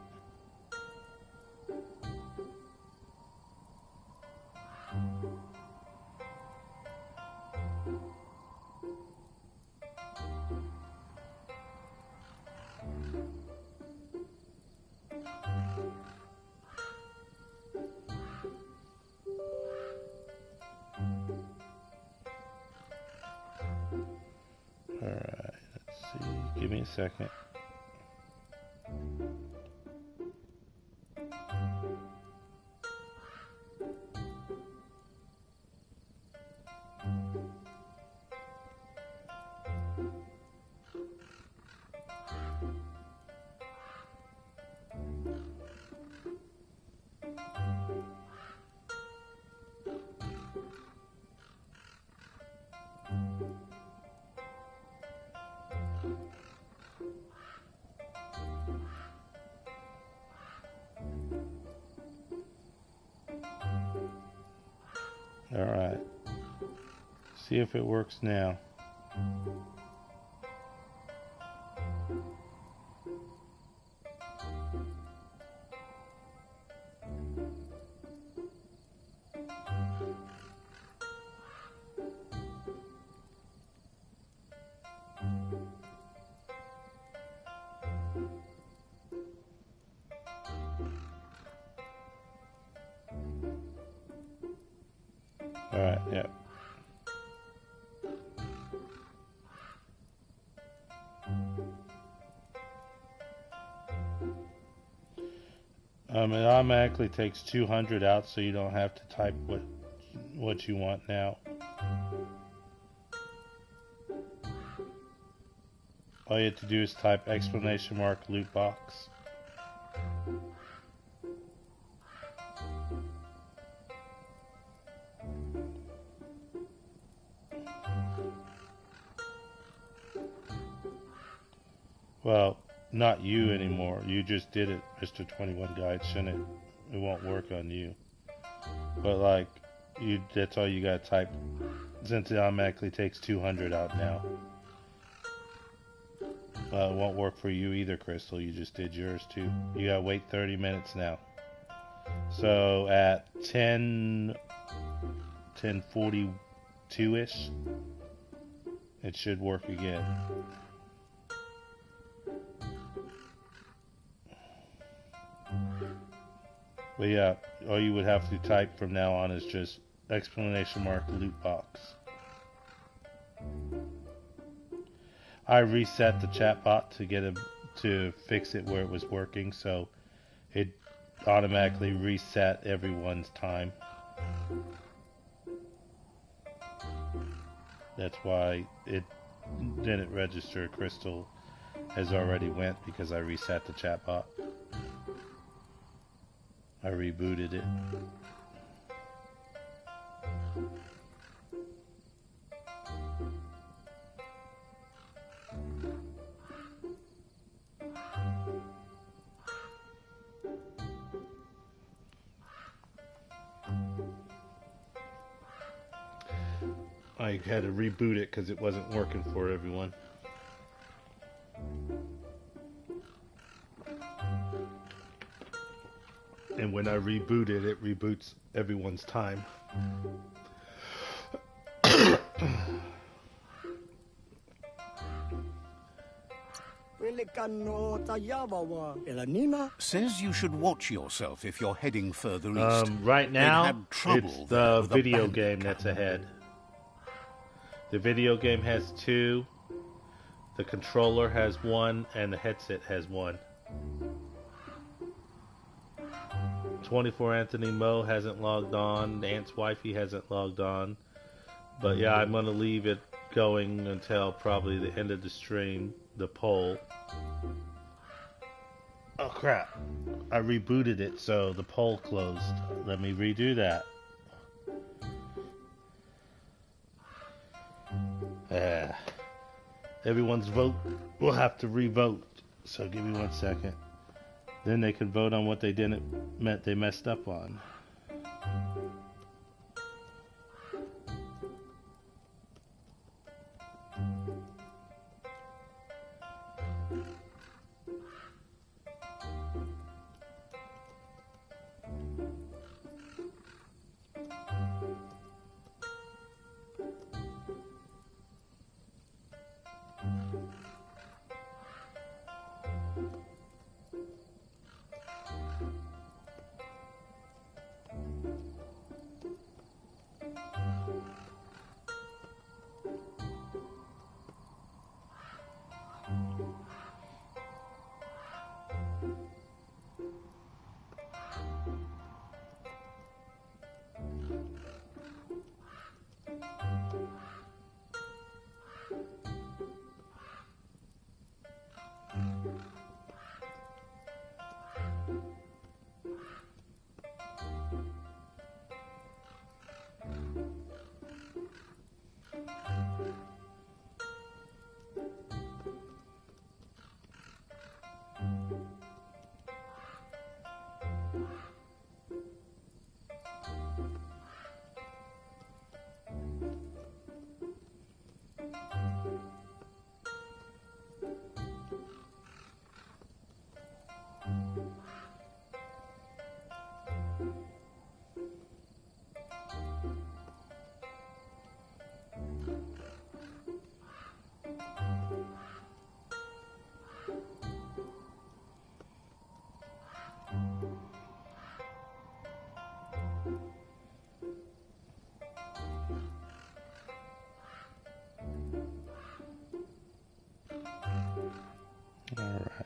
Alright, let's see. Give me a second. Alright. See if it works now. Alright, yeah. It automatically takes 200 out, so you don't have to type what you want now. All you have to do is type exclamation mark loot box. Well, not you anymore. You just did it, Mr. 21 Guy. It won't work on you. But like, that's all you gotta type. Since it automatically takes 200 out now. It won't work for you either, Crystal. You just did yours too. You gotta wait 30 minutes now. So at 10:42-ish, it should work again. But yeah, all you would have to type from now on is just exclamation mark loot box. I reset the chatbot to get to fix it where it was working, so it automatically reset everyone's time. That's why it didn't register Crystal has already went, because I reset the chatbot. I rebooted it. I had to reboot it because it wasn't working for everyone. And when I reboot it, it reboots everyone's time. Says you should watch yourself if you're heading further east. Right now, had trouble it's the with a video bandit game that's camp. ahead. The video game has 2, the controller has 1, and the headset has 1. 24 Anthony Mo hasn't logged on. Ant's wifey hasn't logged on. But yeah, I'm going to leave it going until probably the end of the stream, the poll. Oh crap. I rebooted it, so the poll closed. Let me redo that. Everyone's vote will have to re-vote. So give me 1 second. Then they can vote on what they they messed up on. Alright.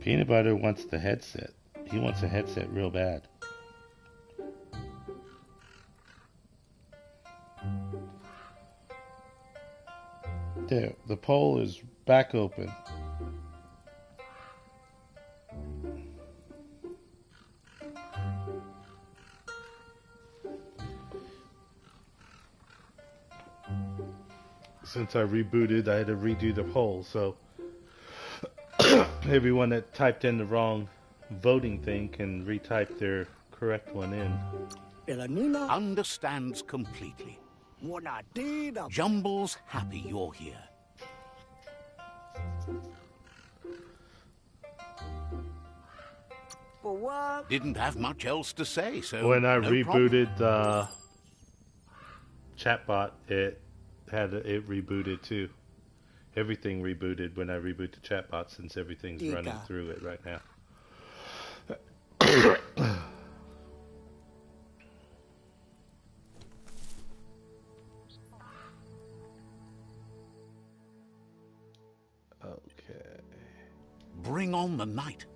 Peanut Butter wants the headset. He wants a headset real bad. There, the poll is back open. Since I rebooted, I had to redo the poll, so everyone that typed in the wrong voting thing can retype their correct one in. Understands completely. Jumble's happy you're here. For what? Didn't have much else to say, so When I no rebooted the chatbot, it rebooted too. Everything rebooted when I reboot the chatbot, since everything's running through it right now. Okay. Bring on the night.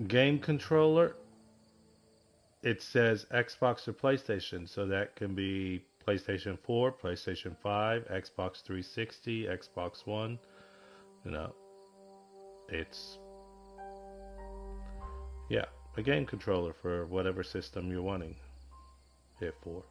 Game controller, it says Xbox or PlayStation, so that can be PlayStation 4, PlayStation 5, Xbox 360, Xbox One. You know, it's, yeah, a game controller for whatever system you're wanting it for.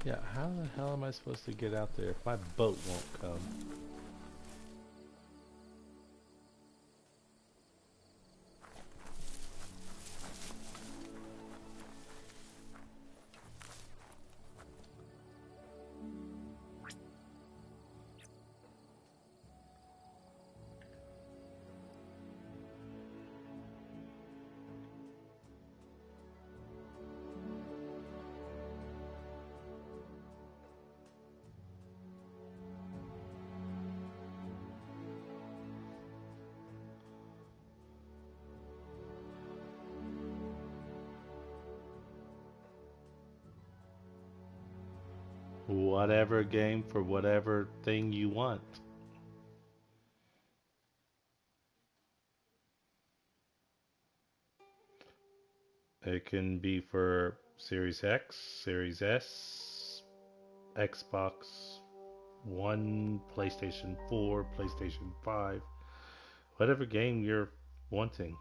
Yeah, how the hell am I supposed to get out there if my boat won't come? Whatever game for whatever thing you want. It can be for Series X, Series S, Xbox One, PlayStation 4, PlayStation 5, whatever game you're wanting.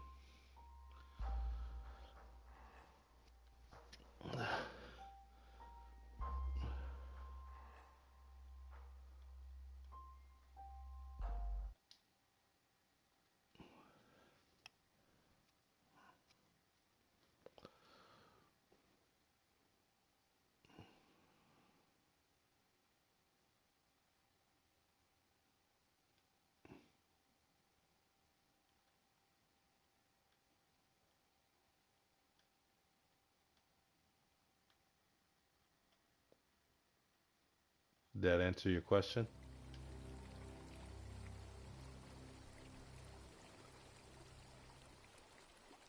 Did that answer your question?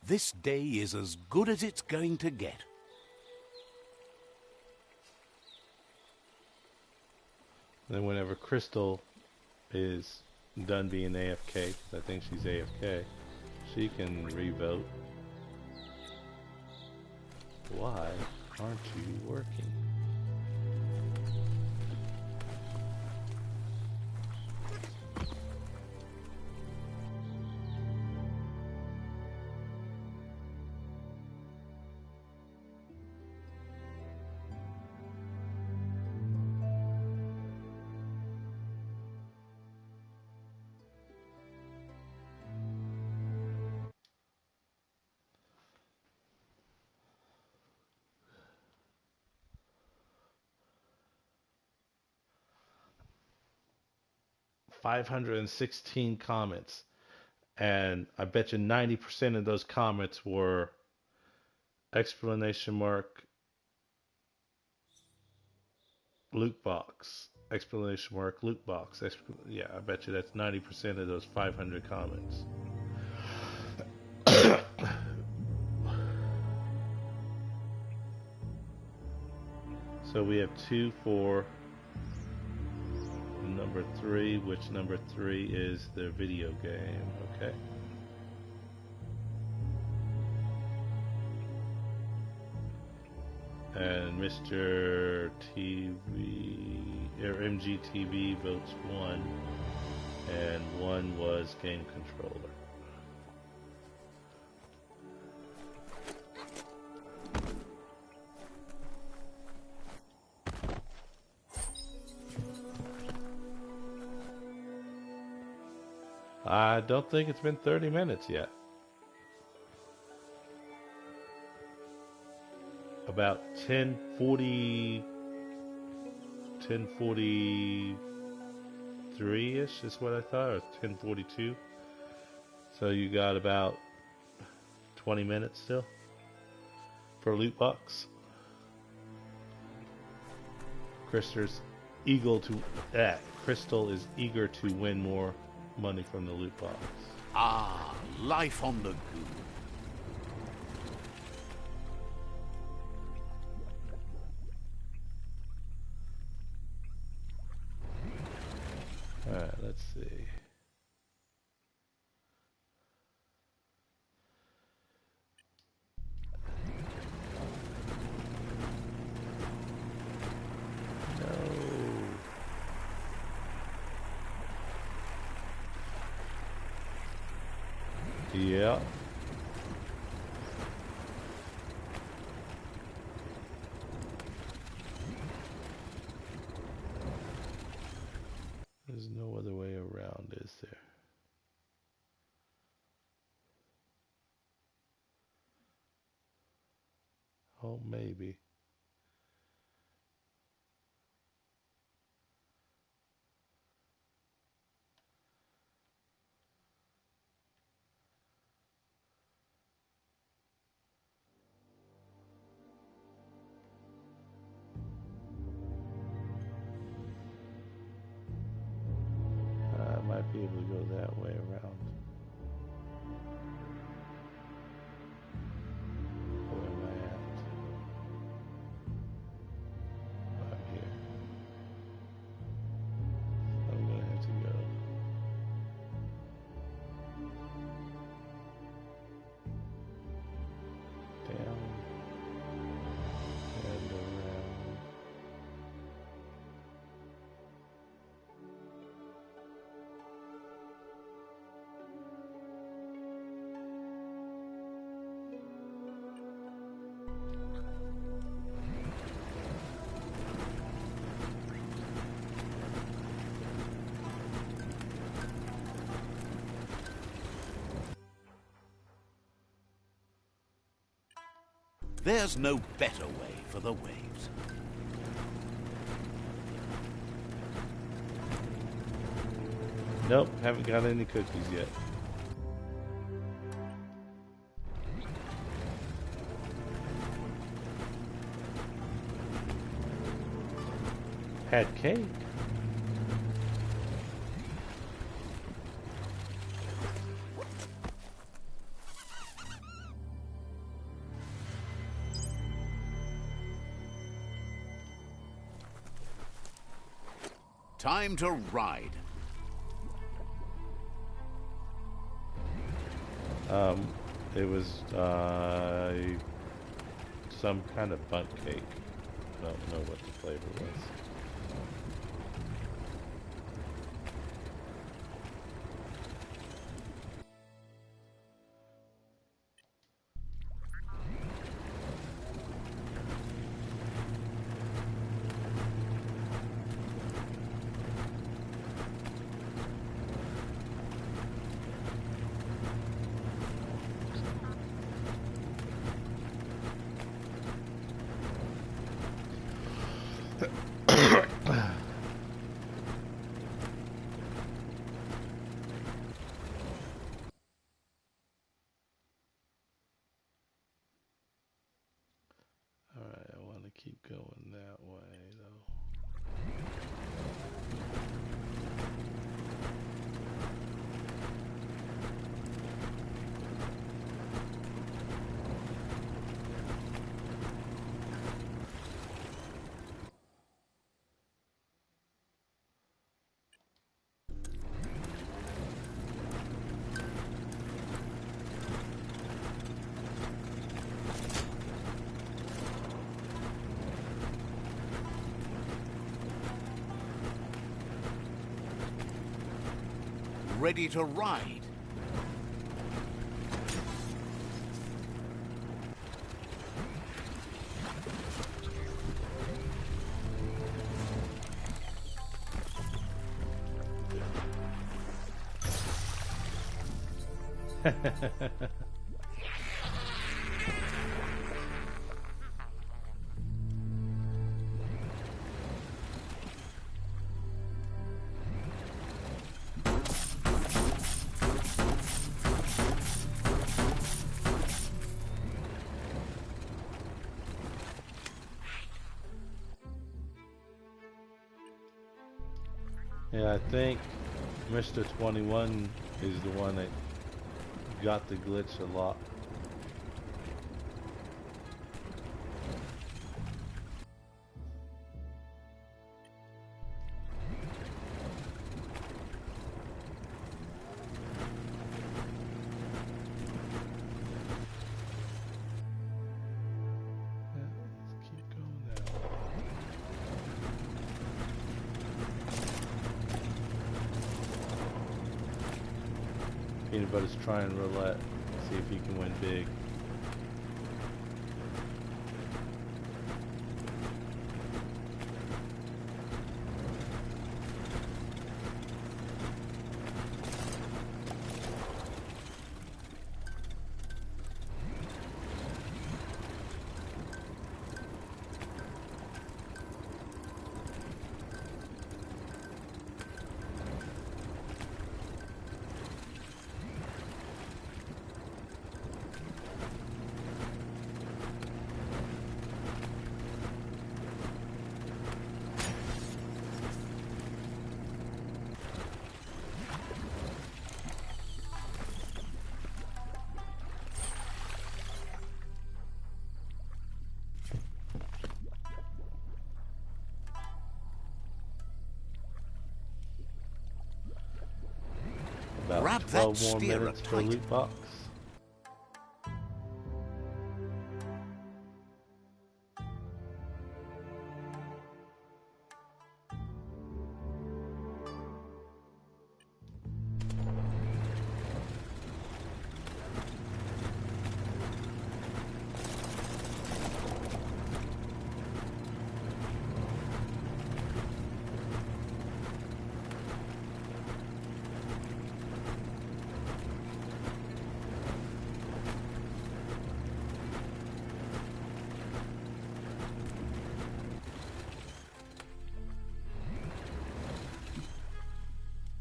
This day is as good as it's going to get. Then whenever Crystal is done being AFK, because I think she's AFK, she can revote. Why aren't you working? $516 comments, and I bet you 90% of those comments were exclamation mark loot box, exclamation mark loot box. Yeah, I bet you that's 90% of those 500 comments. So we have 2 for number 3, which number 3 is the video game. Okay. And Mr. TV or MGTV votes 1, and 1 was game controller. I don't think it's been 30 minutes yet. About 10:43-ish is what I thought, or 10:42. So you got about 20 minutes still for loot box. Crystal is eager to win more money from the loot box. Ah, life on the go. Alright, let's see. No. Yeah. Oh, maybe. I might be able to go that way around. Where am I at? About here. I'm gonna have to go down and around. There's no better way for the waves. Nope, haven't got any cookies yet. Had cake. Time to ride. It was some kind of bundt cake. I don't know what the flavor was. Alright, I want to keep going that way though. Ready to ride. Yeah, I think Mr. 21 is the one that got the glitch a lot. Let's keep going that way. Peanut Butter's trying roulette. See if he can win big. Grab that 12 more steerer minutes per tight. loot box.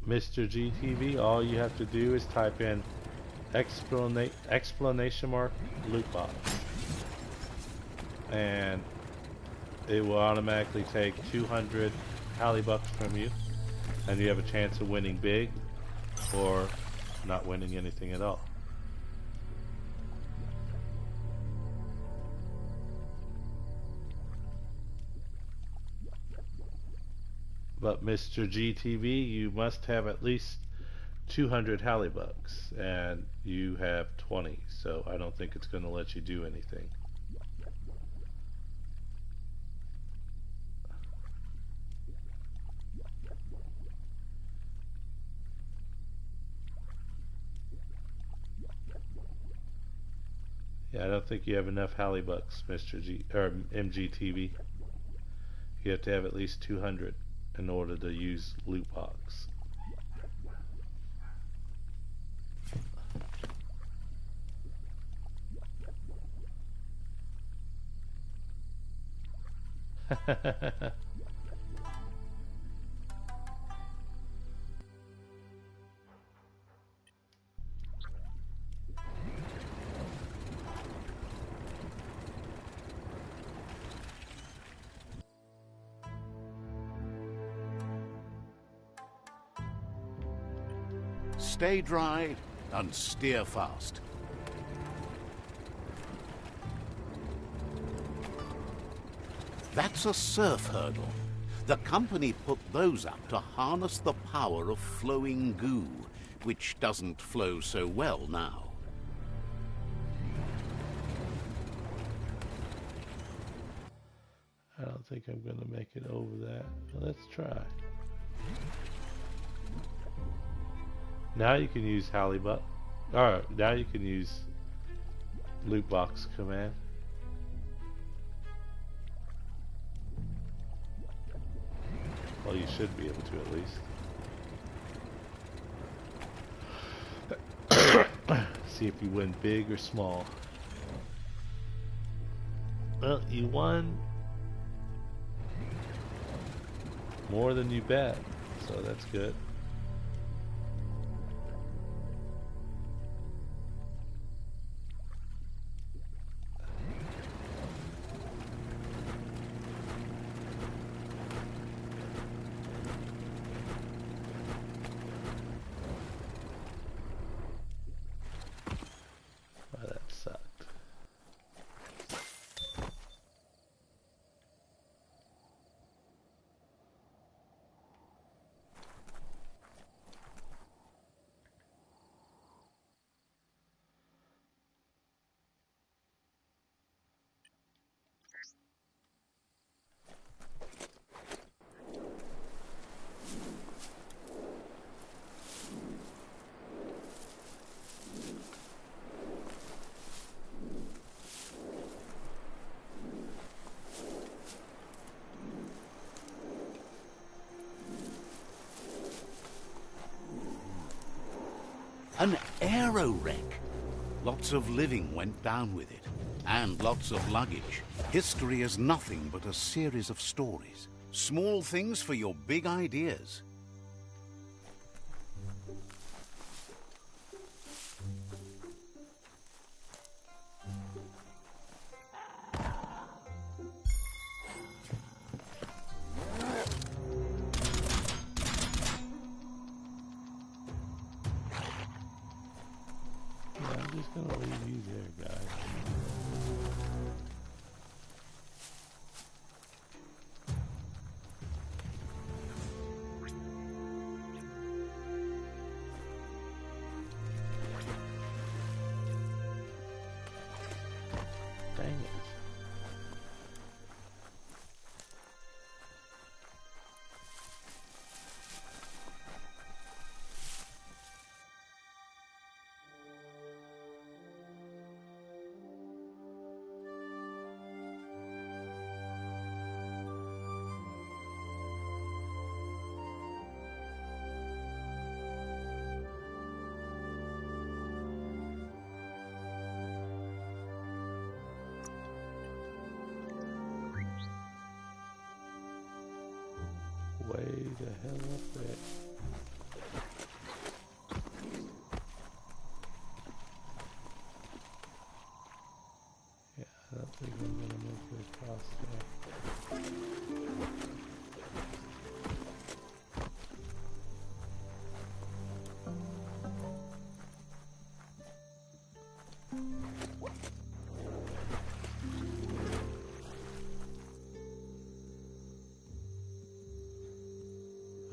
Mr. GTV, all you have to do is type in exclamation mark loot box, and it will automatically take 200 Hallibucks from you, and you have a chance of winning big or not winning anything at all. But Mr. GTV, you must have at least 200 Hallibucks, and you have 20, so I don't think it's going to let you do anything. Yeah, I don't think you have enough Hallibucks, Mr. G or MGTV. You have to have at least 200 in order to use loot box. Stay dry and steer fast. That's a surf hurdle. The company put those up to harness the power of flowing goo, which doesn't flow so well now. I don't think I'm going to make it over that. But let's try. Now you can use Hallibuck. Alright, now you can use loot box command. Well, you should be able to at least. See if you win big or small. Well, you won more than you bet, so that's good. Well, that sucked. An aero wreck. Lots of living went down with it, and lots of luggage. History is nothing but a series of stories. Small things for your big ideas. I'm just gonna leave you there, guys. the hell up there. Yeah, I don't think I'm gonna make it across there.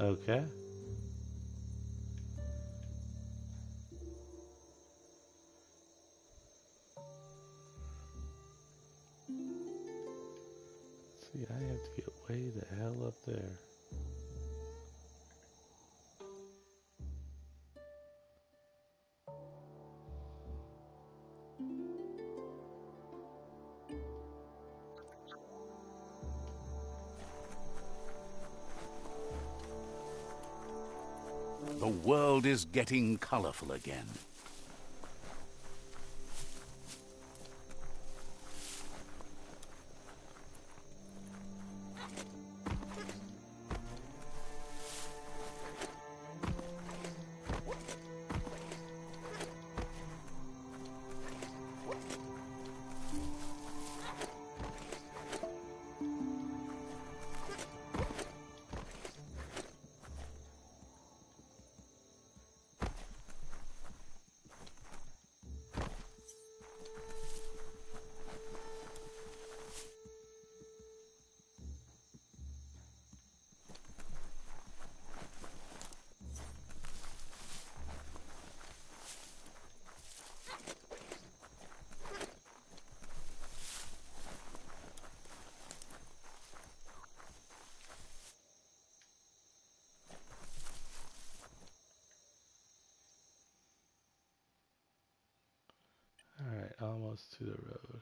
Okay. See, I have to get way the hell up there. The world is getting colorful again. Alright, almost to the road.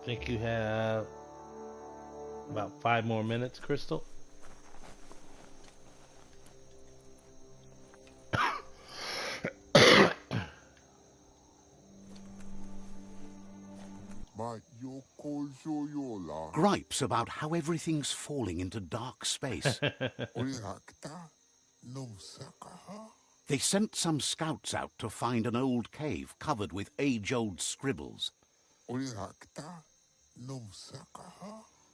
Think you have about 5 more minutes, Crystal? Gripes about how everything's falling into dark space. They sent some scouts out to find an old cave covered with age-old scribbles.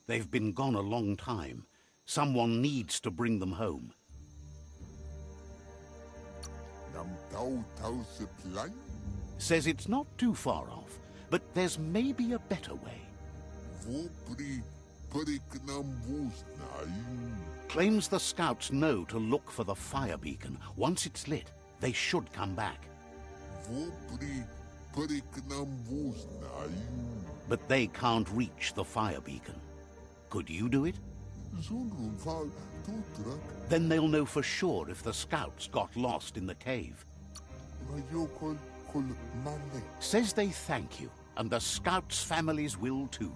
They've been gone a long time. Someone needs to bring them home. Says it's not too far off, but there's maybe a better way. Claims the scouts know to look for the fire beacon. Once it's lit, they should come back. But they can't reach the fire beacon. Could you do it? Then they'll know for sure if the scouts got lost in the cave. Says they thank you, and the scouts' families will too.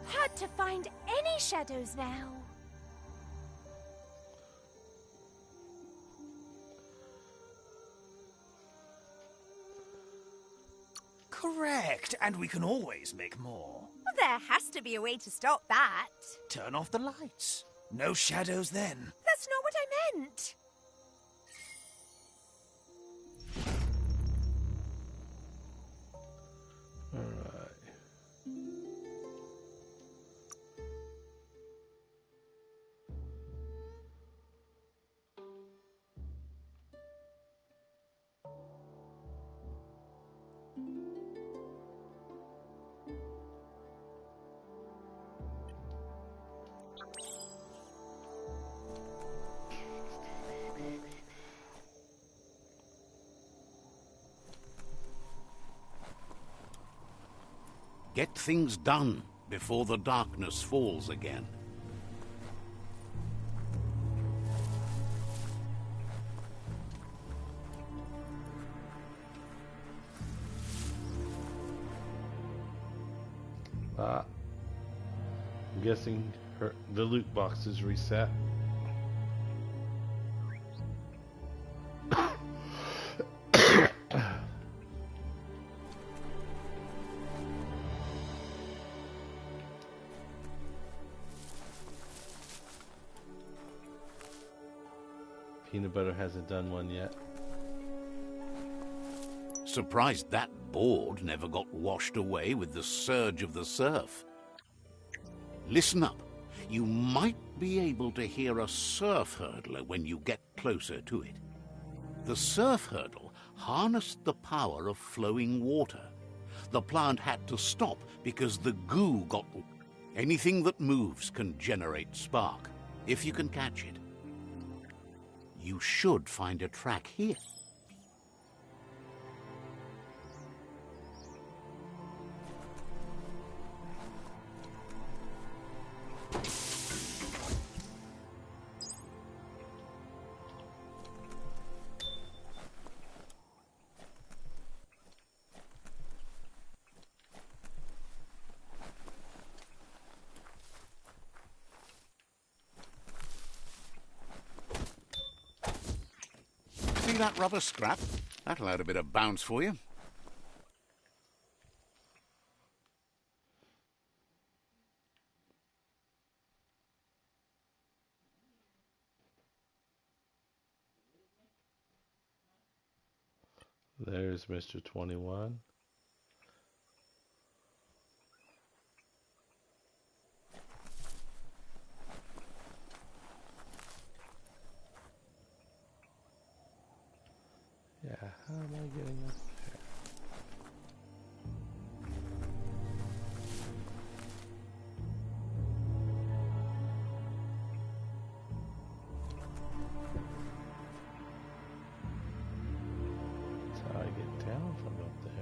Hard to find any shadows now. Correct, and we can always make more. Well, there has to be a way to stop that. Turn off the lights. No shadows then. That's not what I meant. Alright. Get things done before the darkness falls again. I'm guessing the loot box is reset. Peanut butter hasn't done one yet. Surprised that board never got washed away with the surge of the surf. Listen up. You might be able to hear a surf hurdler when you get closer to it. The surf hurdle harnessed the power of flowing water. The plant had to stop because the goo got... Anything that moves can generate spark, if you can catch it. You should find a track here. See that rubber scrap? That'll add a bit of bounce for you. There's Mr. 21. Yeah, how am I getting up there? That's how I get down from up there.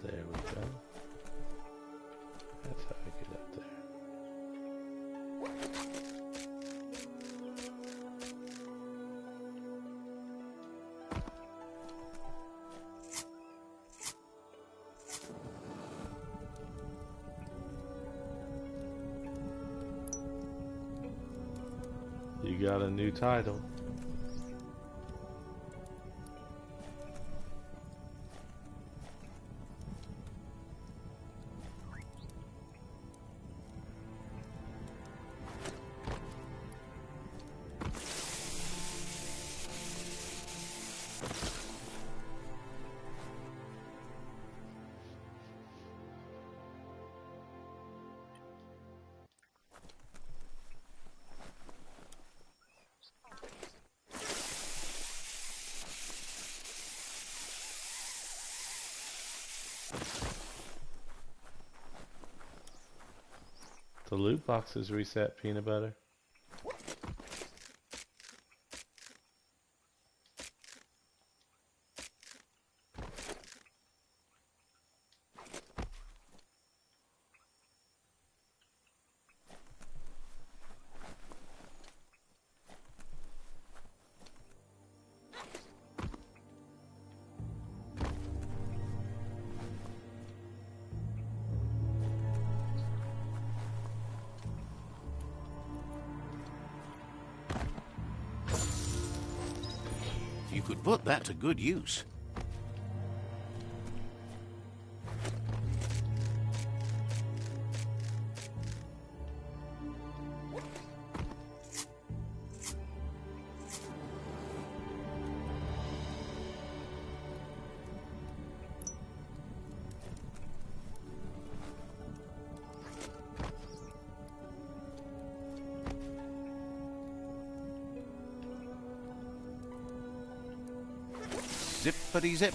There we go. That's how I get up there. You got a new title. The loot box is reset, Peanut Butter. You could put that to good use. Zippity zip.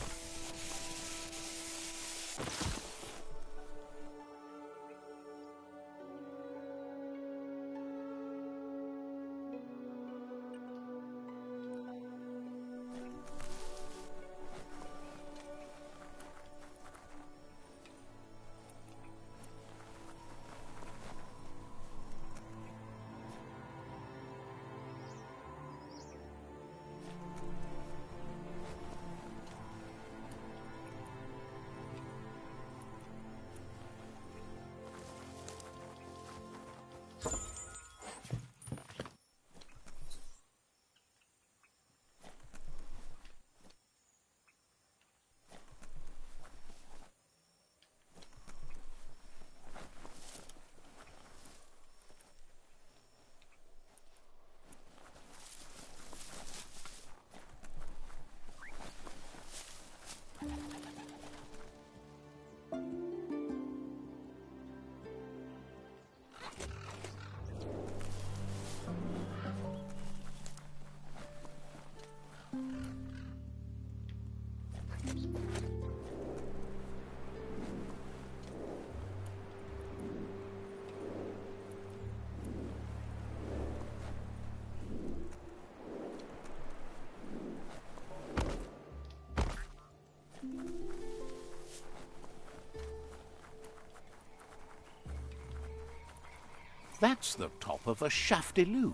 That's the top of a shaftiloo,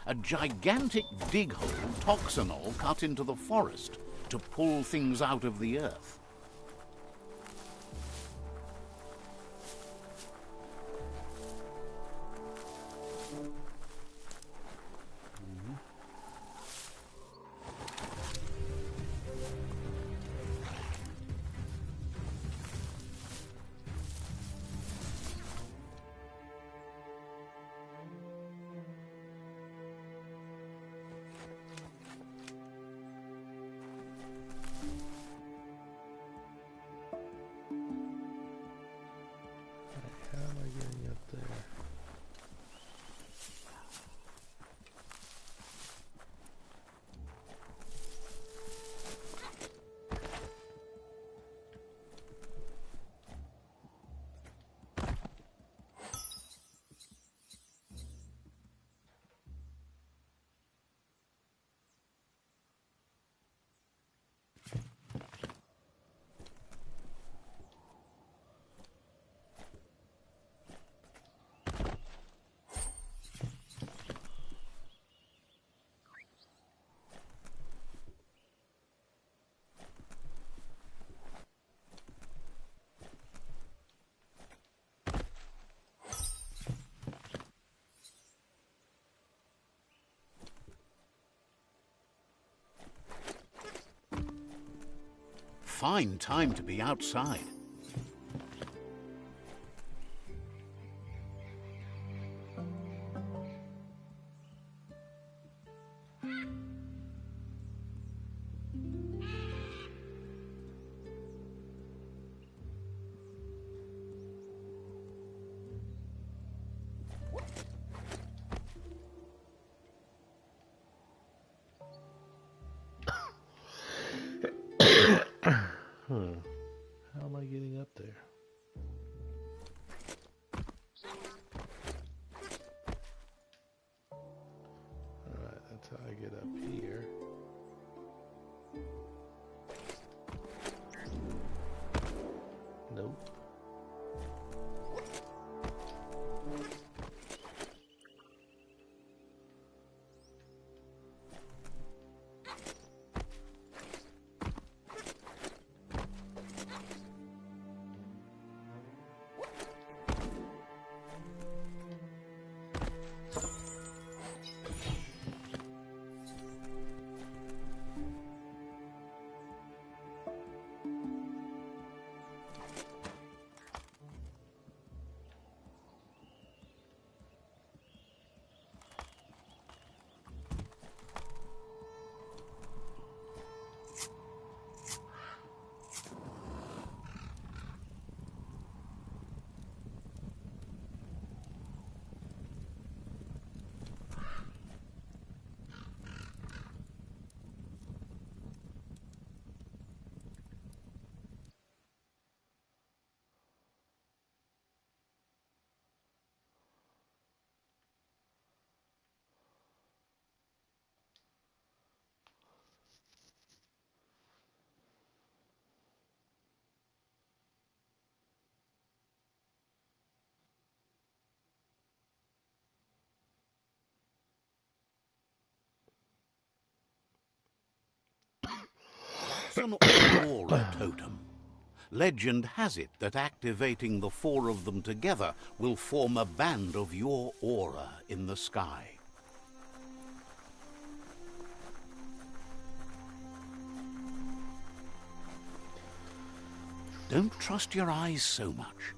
a gigantic dig hole toxinol cut into the forest to pull things out of the earth. How am I getting up there? Fine time to be outside. How am I getting up there? Alright, that's how I get up here. Nope. It's an aura totem. Legend has it that activating the four of them together will form a band of your aura in the sky. Don't trust your eyes so much.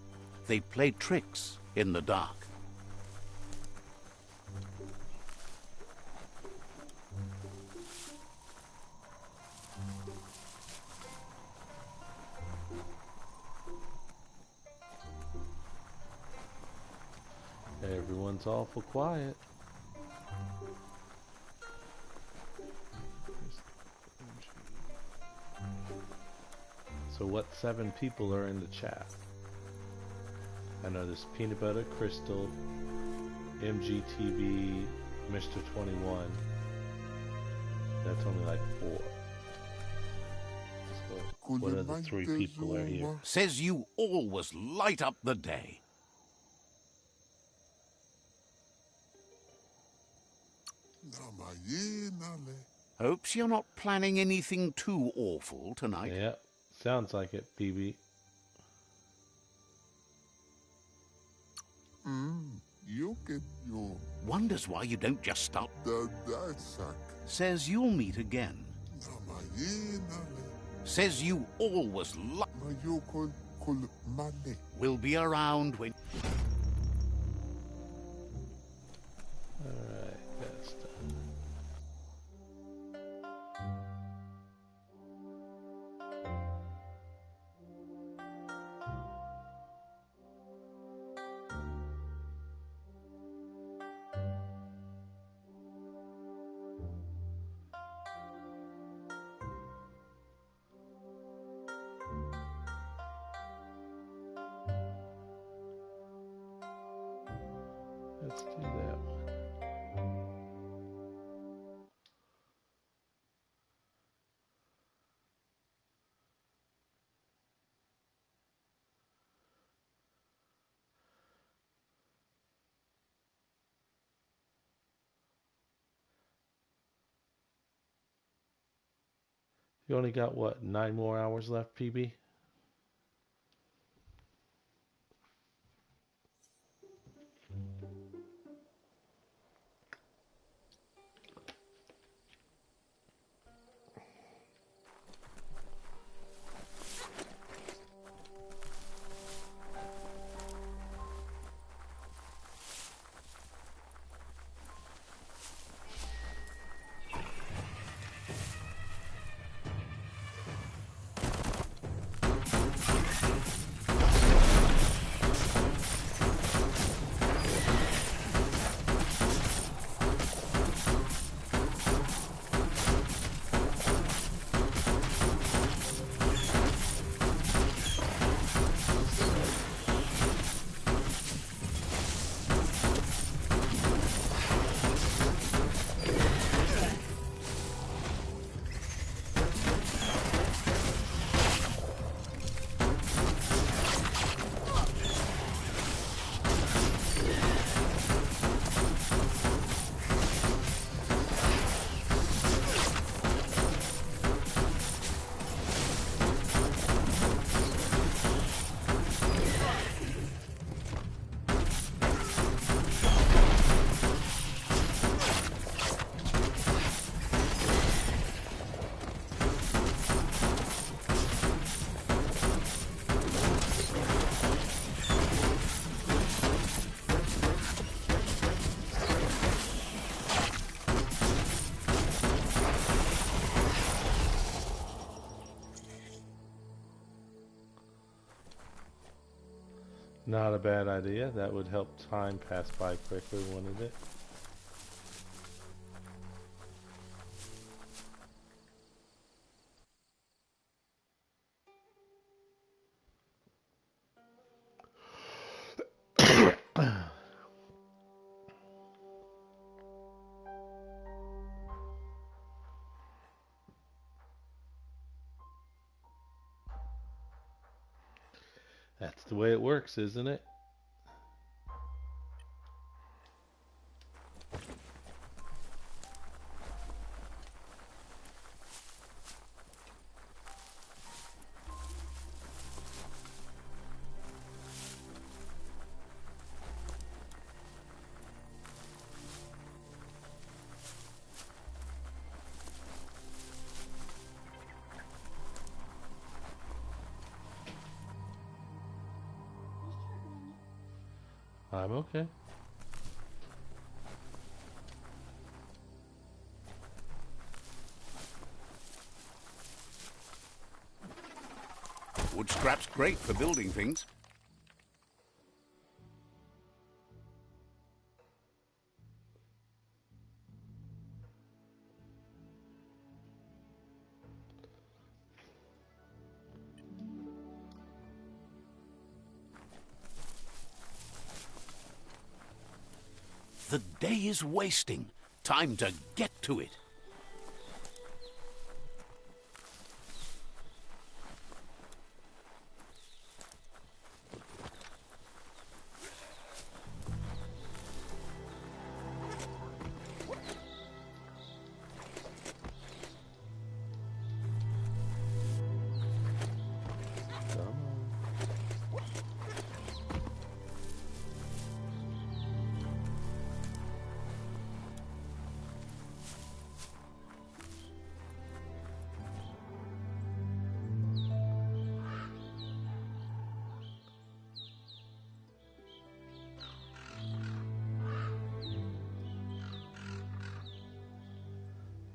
They play tricks in the dark. Everyone's awful quiet. So what 7 people are in the chat? I know there's Peanut Butter, Crystal, MGTV, Mr. 21. That's only like 4. So what other 3 people are here? Says you always light up the day. Hopes you're not planning anything too awful tonight. Yep, sounds like it, PB. Wonders why you don't just stop. Says you'll meet again. Says you always will be around when... Alright, that's done. Let's do that one. You only got, what, 9 more hours left, PB? Not a bad idea. That would help time pass by quickly, wouldn't it? That's the way it works, isn't it? I'm okay. Wood scrap's great for building things. The day is wasting. Time to get to it.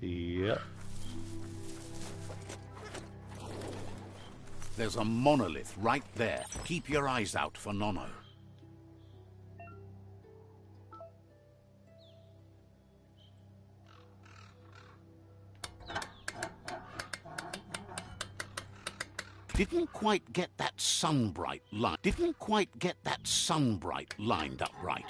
Yep. There's a monolith right there. Keep your eyes out for Nono. Didn't quite get that sunbright line. Didn't quite get that sunbright lined up right.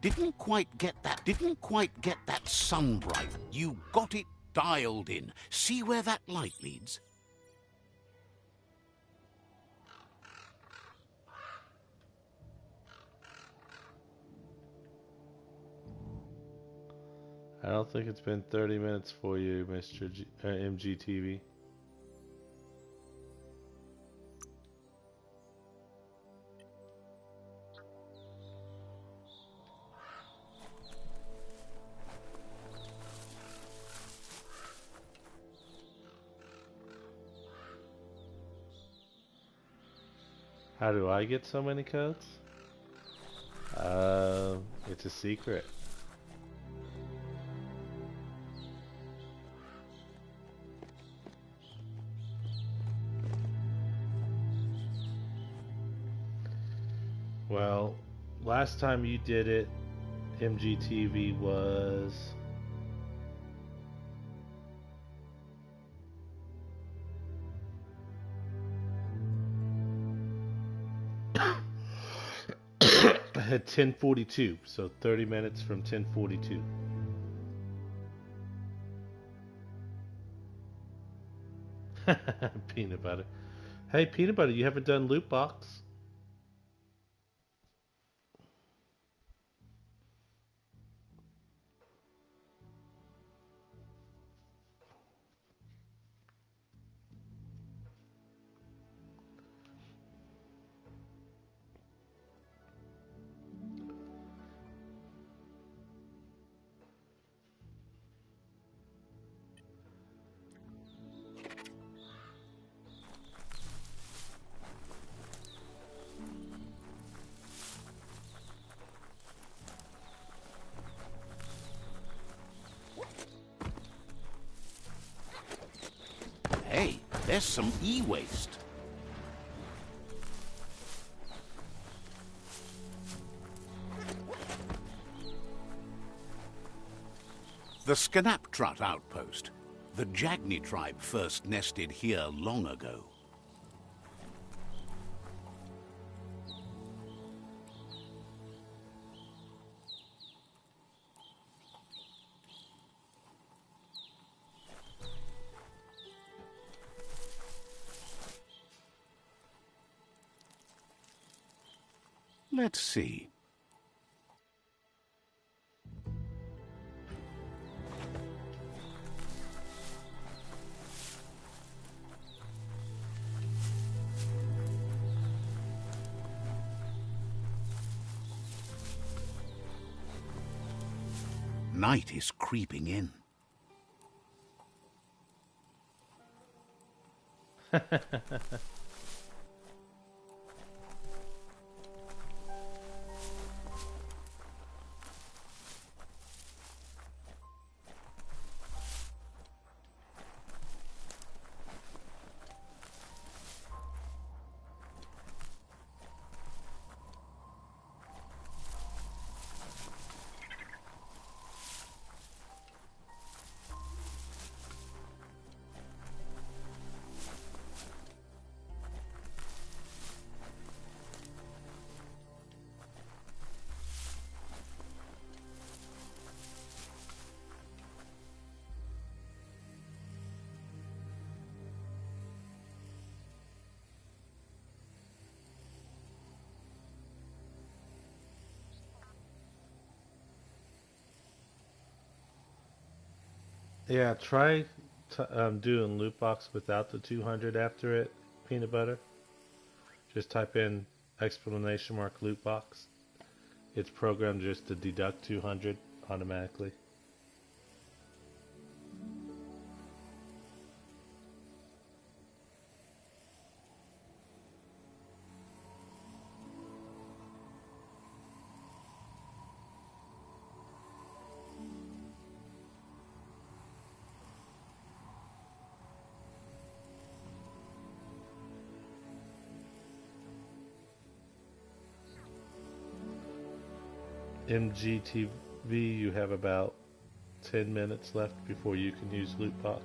Didn't quite get that sunbright. You got it dialed in. See where that light leads? I don't think it's been 30 minutes for you, Mr. MGTV. How do I get so many codes? It's a secret. Well, last time you did it, MGTV, was... I had 10:42, so 30 minutes from 10:42. Peanut butter. Hey, peanut butter, you haven't done loot box. Hey, there's some e-waste. The Scanaptrut outpost. The Jagni tribe first nested here long ago. Let's see. Night is creeping in. Yeah, try doing loot box without the 200 after it, peanut butter. Just type in exclamation mark loot box. It's programmed just to deduct 200 automatically. MGTV, you have about 10 minutes left before you can use loot box.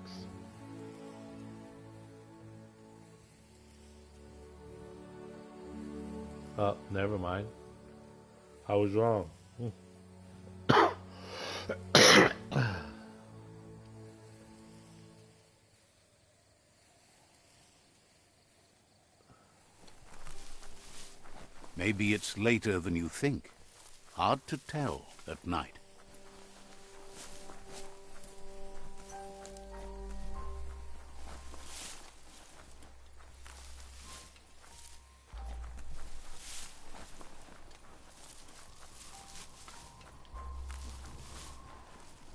Oh, never mind. I was wrong. Maybe it's later than you think. Hard to tell at night.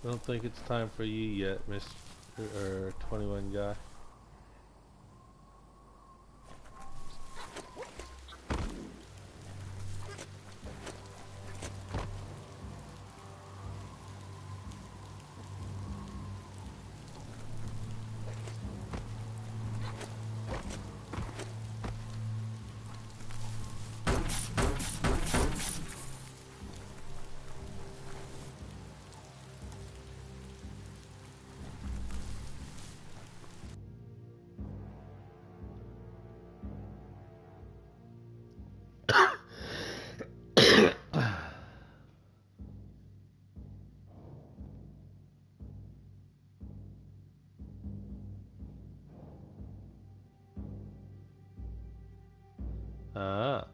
I don't think it's time for you yet, Mr. 21 guy. Ah.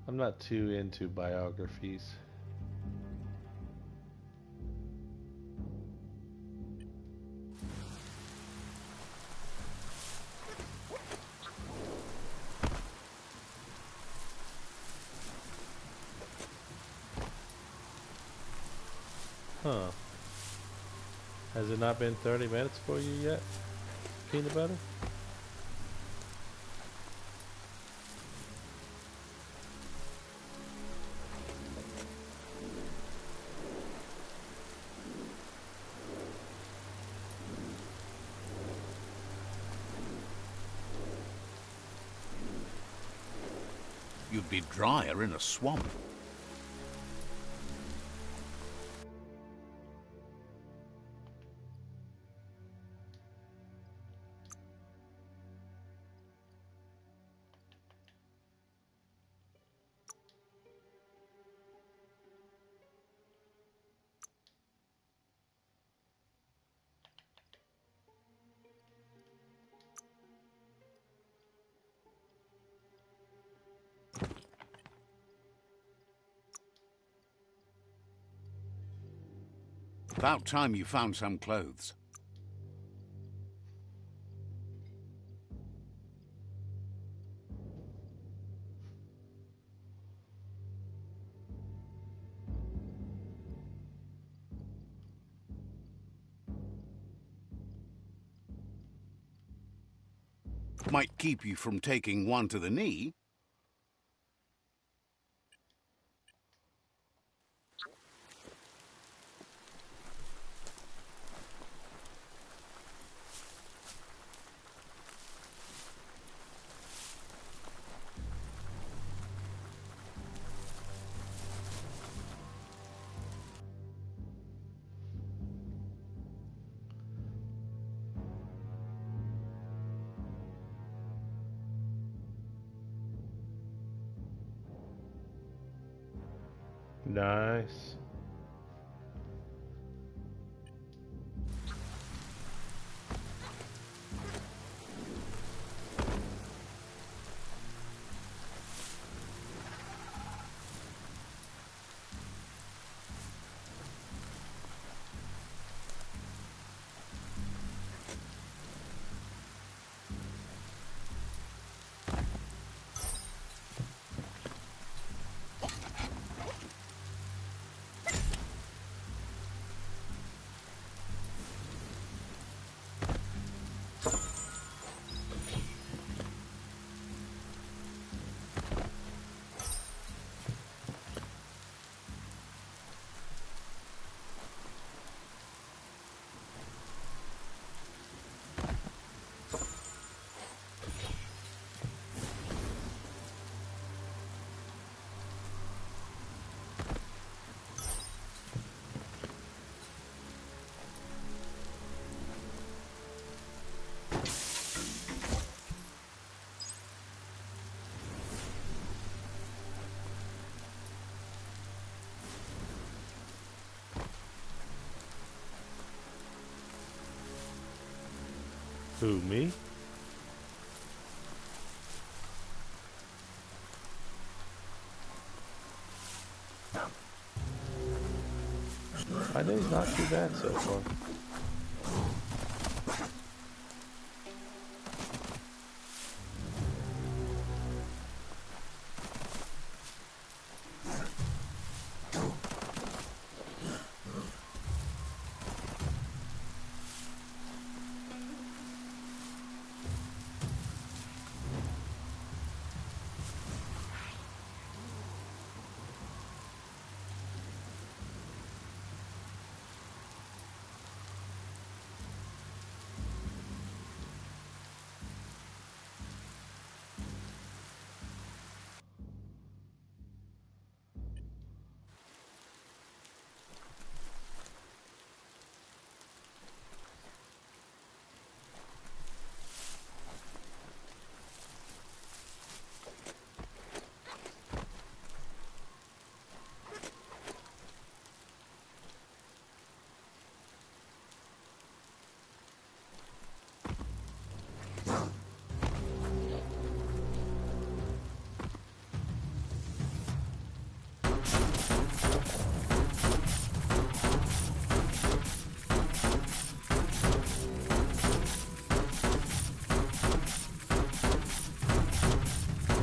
I'm not too into biographies. Huh. Has it not been 30 minutes for you yet, peanut butter? You'd be drier in a swamp. About time you found some clothes. Might keep you from taking one to the knee. Nice. Who, me? My day's not too bad so far.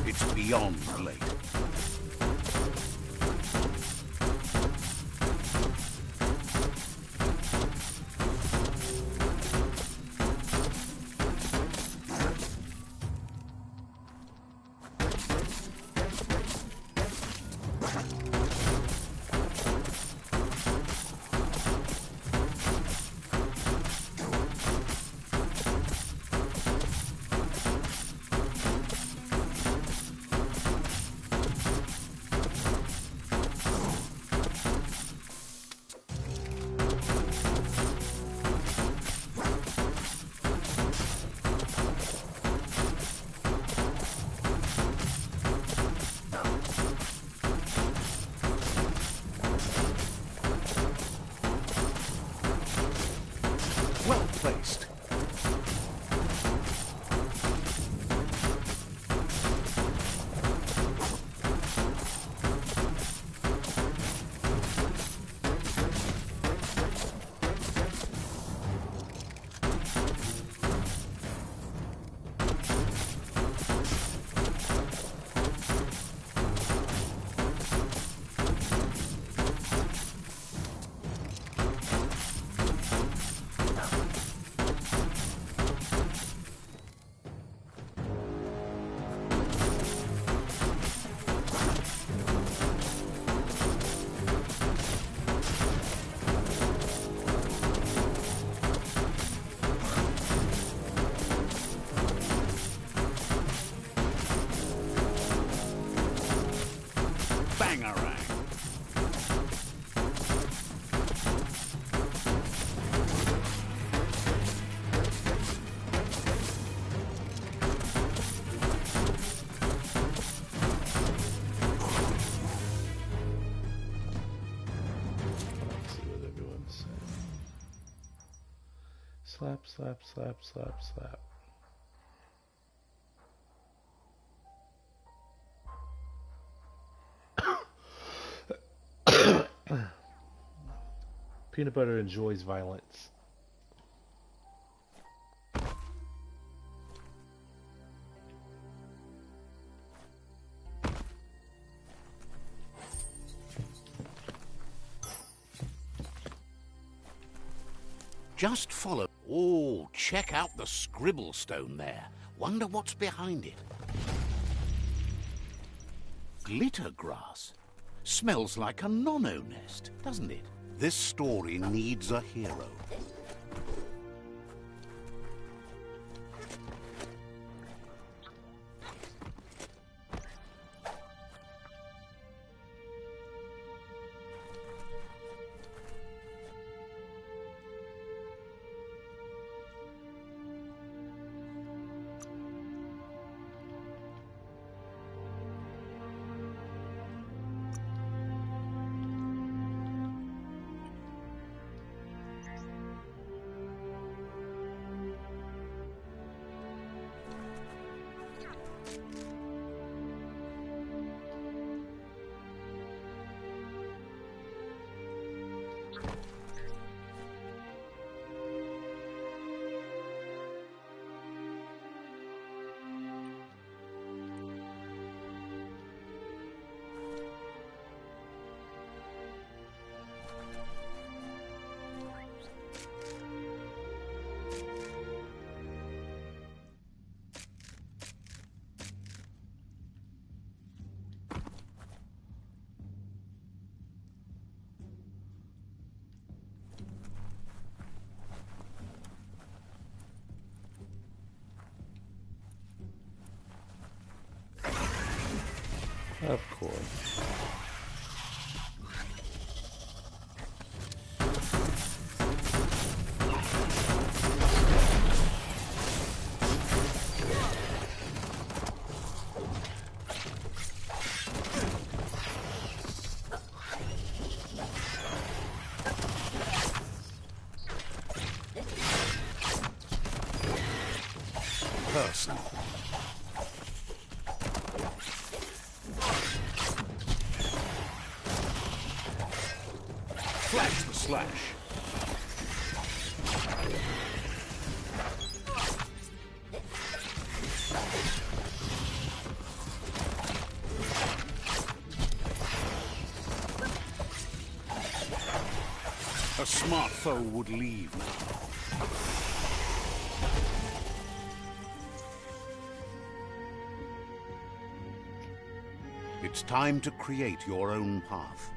It's beyond late. Well placed. Bangarang. Let's see what everyone's saying. Slap, slap, slap, slap, slap. Peanut butter enjoys violence. Just follow. Oh, check out the scribble stone there. Wonder what's behind it. Glitter grass. Smells like a nono nest, doesn't it? This story needs a hero. Of course. Person. Flash the slash. A smart foe would leave now. It's time to create your own path.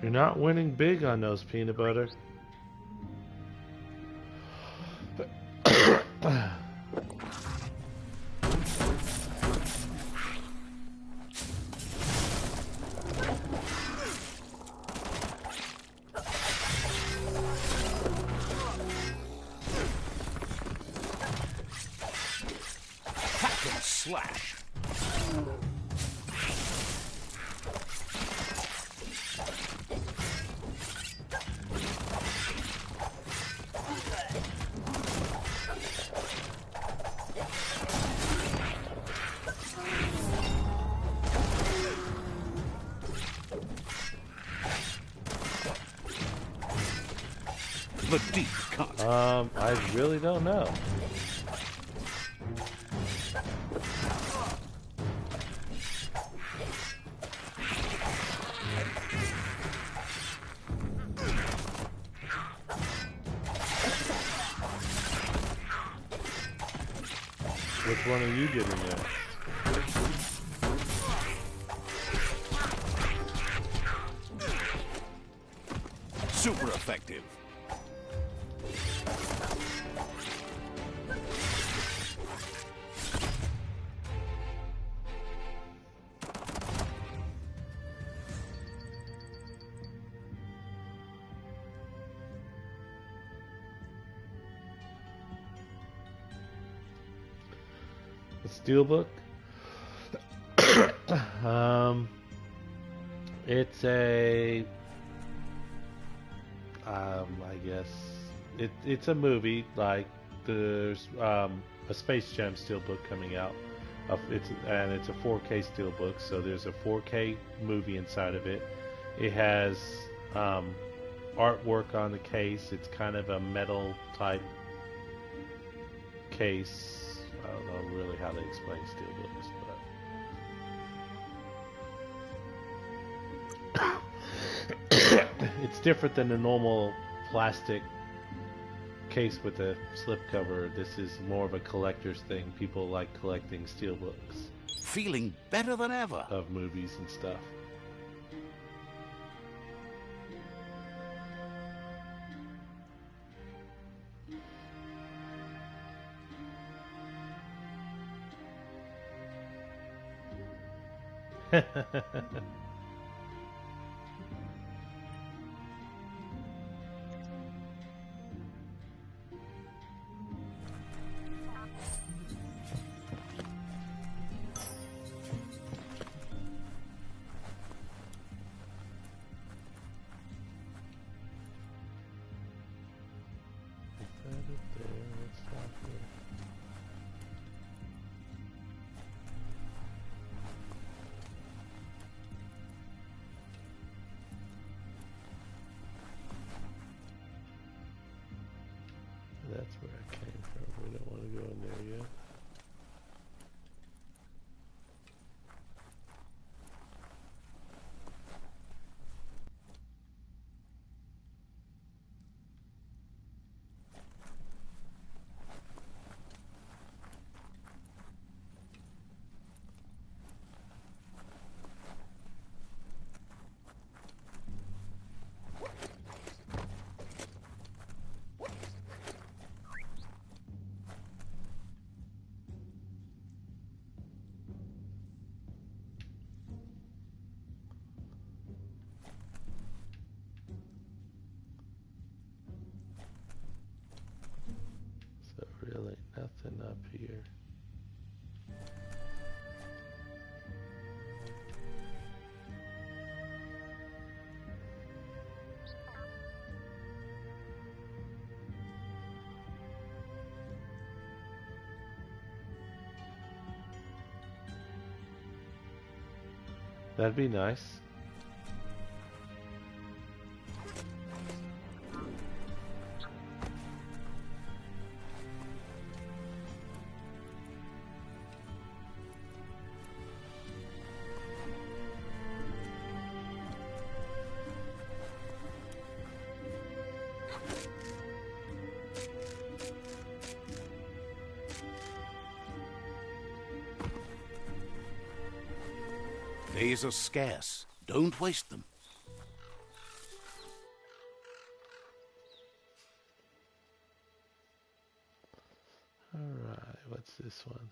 You're not winning big on those peanut butter. Hack and slash. The deep cut. I really don't know. Which one are you getting at? Super effective. The Steelbook. It's a I guess it's a movie. Like there's a Space Jam Steelbook coming out. It's a 4K Steelbook, so there's a 4K movie inside of it. It has artwork on the case. It's kind of a metal type case. I don't know really how to explain Steelbooks, but it's different than the normal plastic case with a slipcover. This is more of a collector's thing. People like collecting Steelbooks Feeling better than ever. of movies and stuff. That's where I came from. We don't want to go in there yet. up here. That'd be nice. Days are scarce. Don't waste them. Alright, what's this one?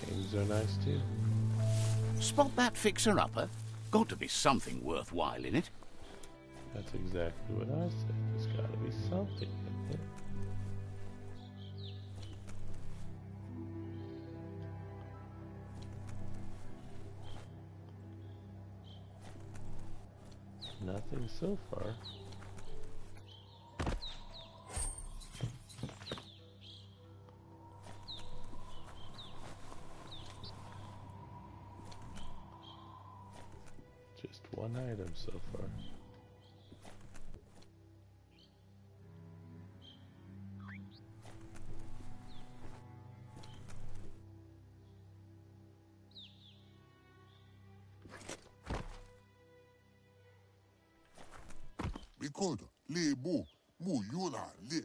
Kings are nice too. Spot that fixer-upper? Got to be something worthwhile in it. That's exactly what I said. There's gotta be something in it. Nothing so far. Just one item so far.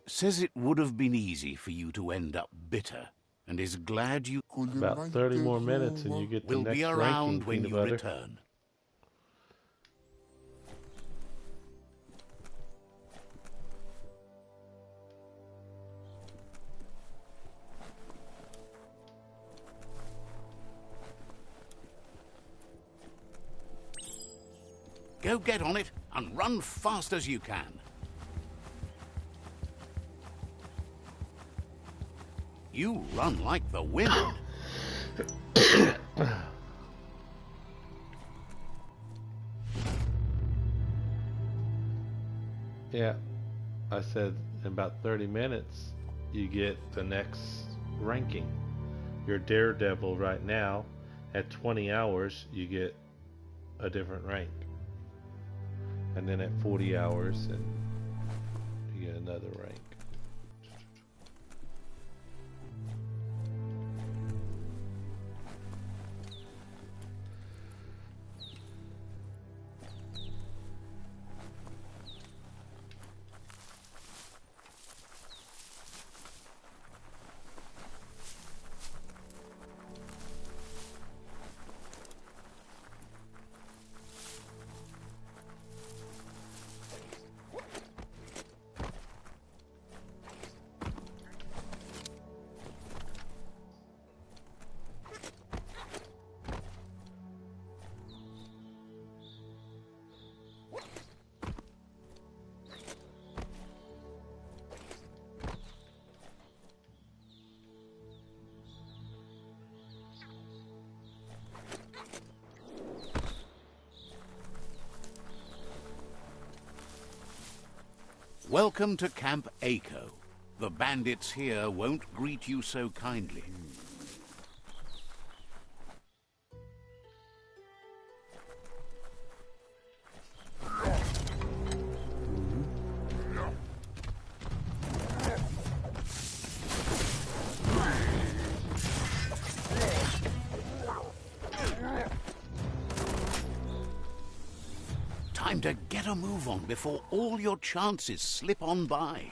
Says it would have been easy for you to end up bitter, and is glad you... About 30 more minutes and you get the We'll next be ranking, around when peanut you butter. return. Go get on it and run fast as you can. You run like the wind. Yeah, I said in about 30 minutes you get the next ranking. You're Daredevil right now. At 20 hours you get a different rank. And then at 40 hours and you get another rank. Welcome to Camp Aiko. The bandits here won't greet you so kindly. Time to get a move on before all your chances slip on by.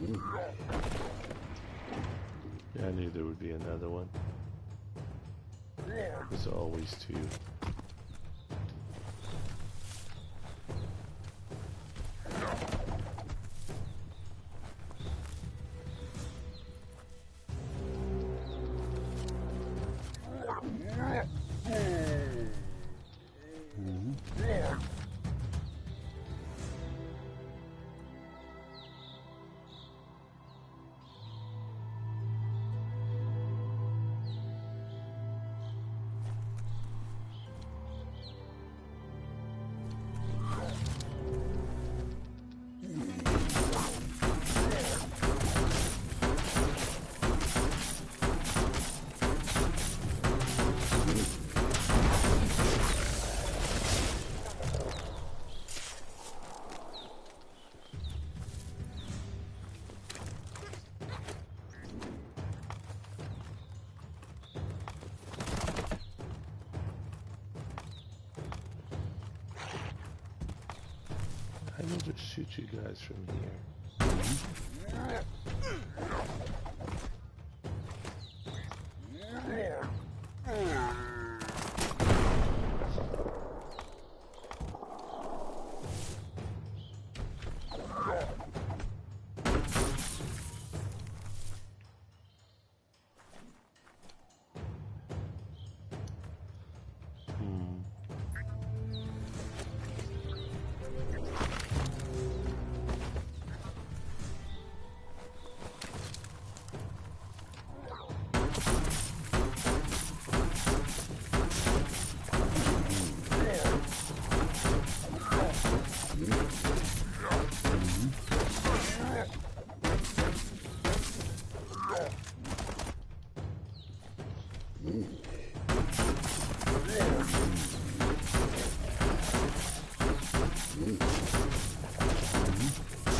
Yeah, I knew there would be another one. There's always two. I can just shoot you guys from here.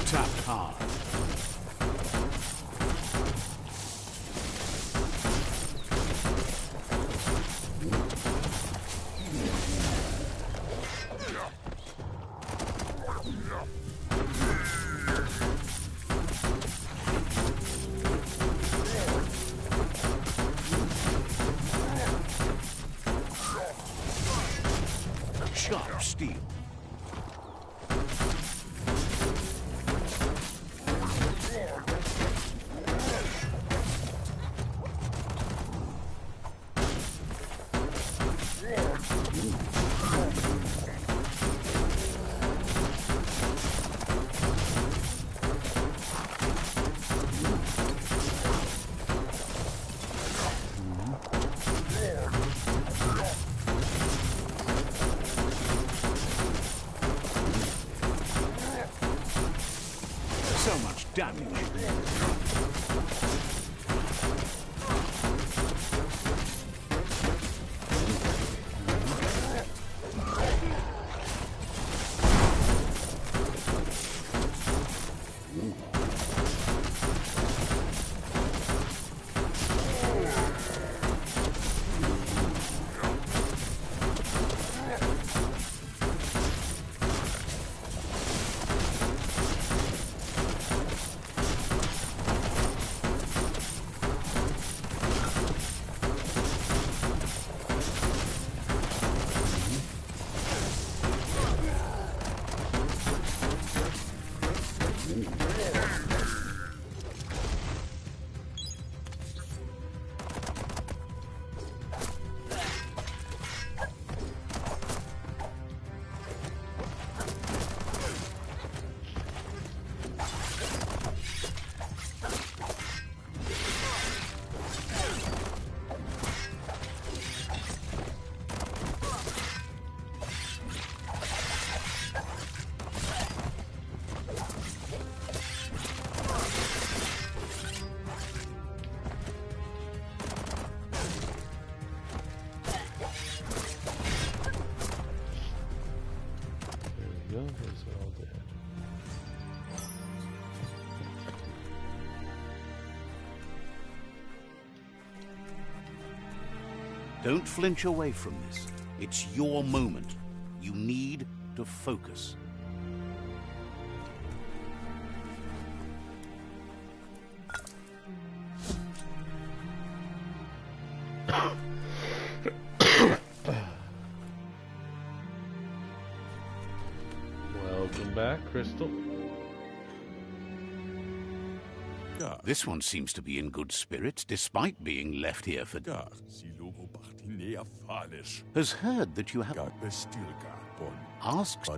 Tap hard. Sharp steel. So much damage. Don't flinch away from this. It's your moment. You need to focus. crystal. This one seems to be in good spirits, despite being left here for... Has heard that you have... Asked...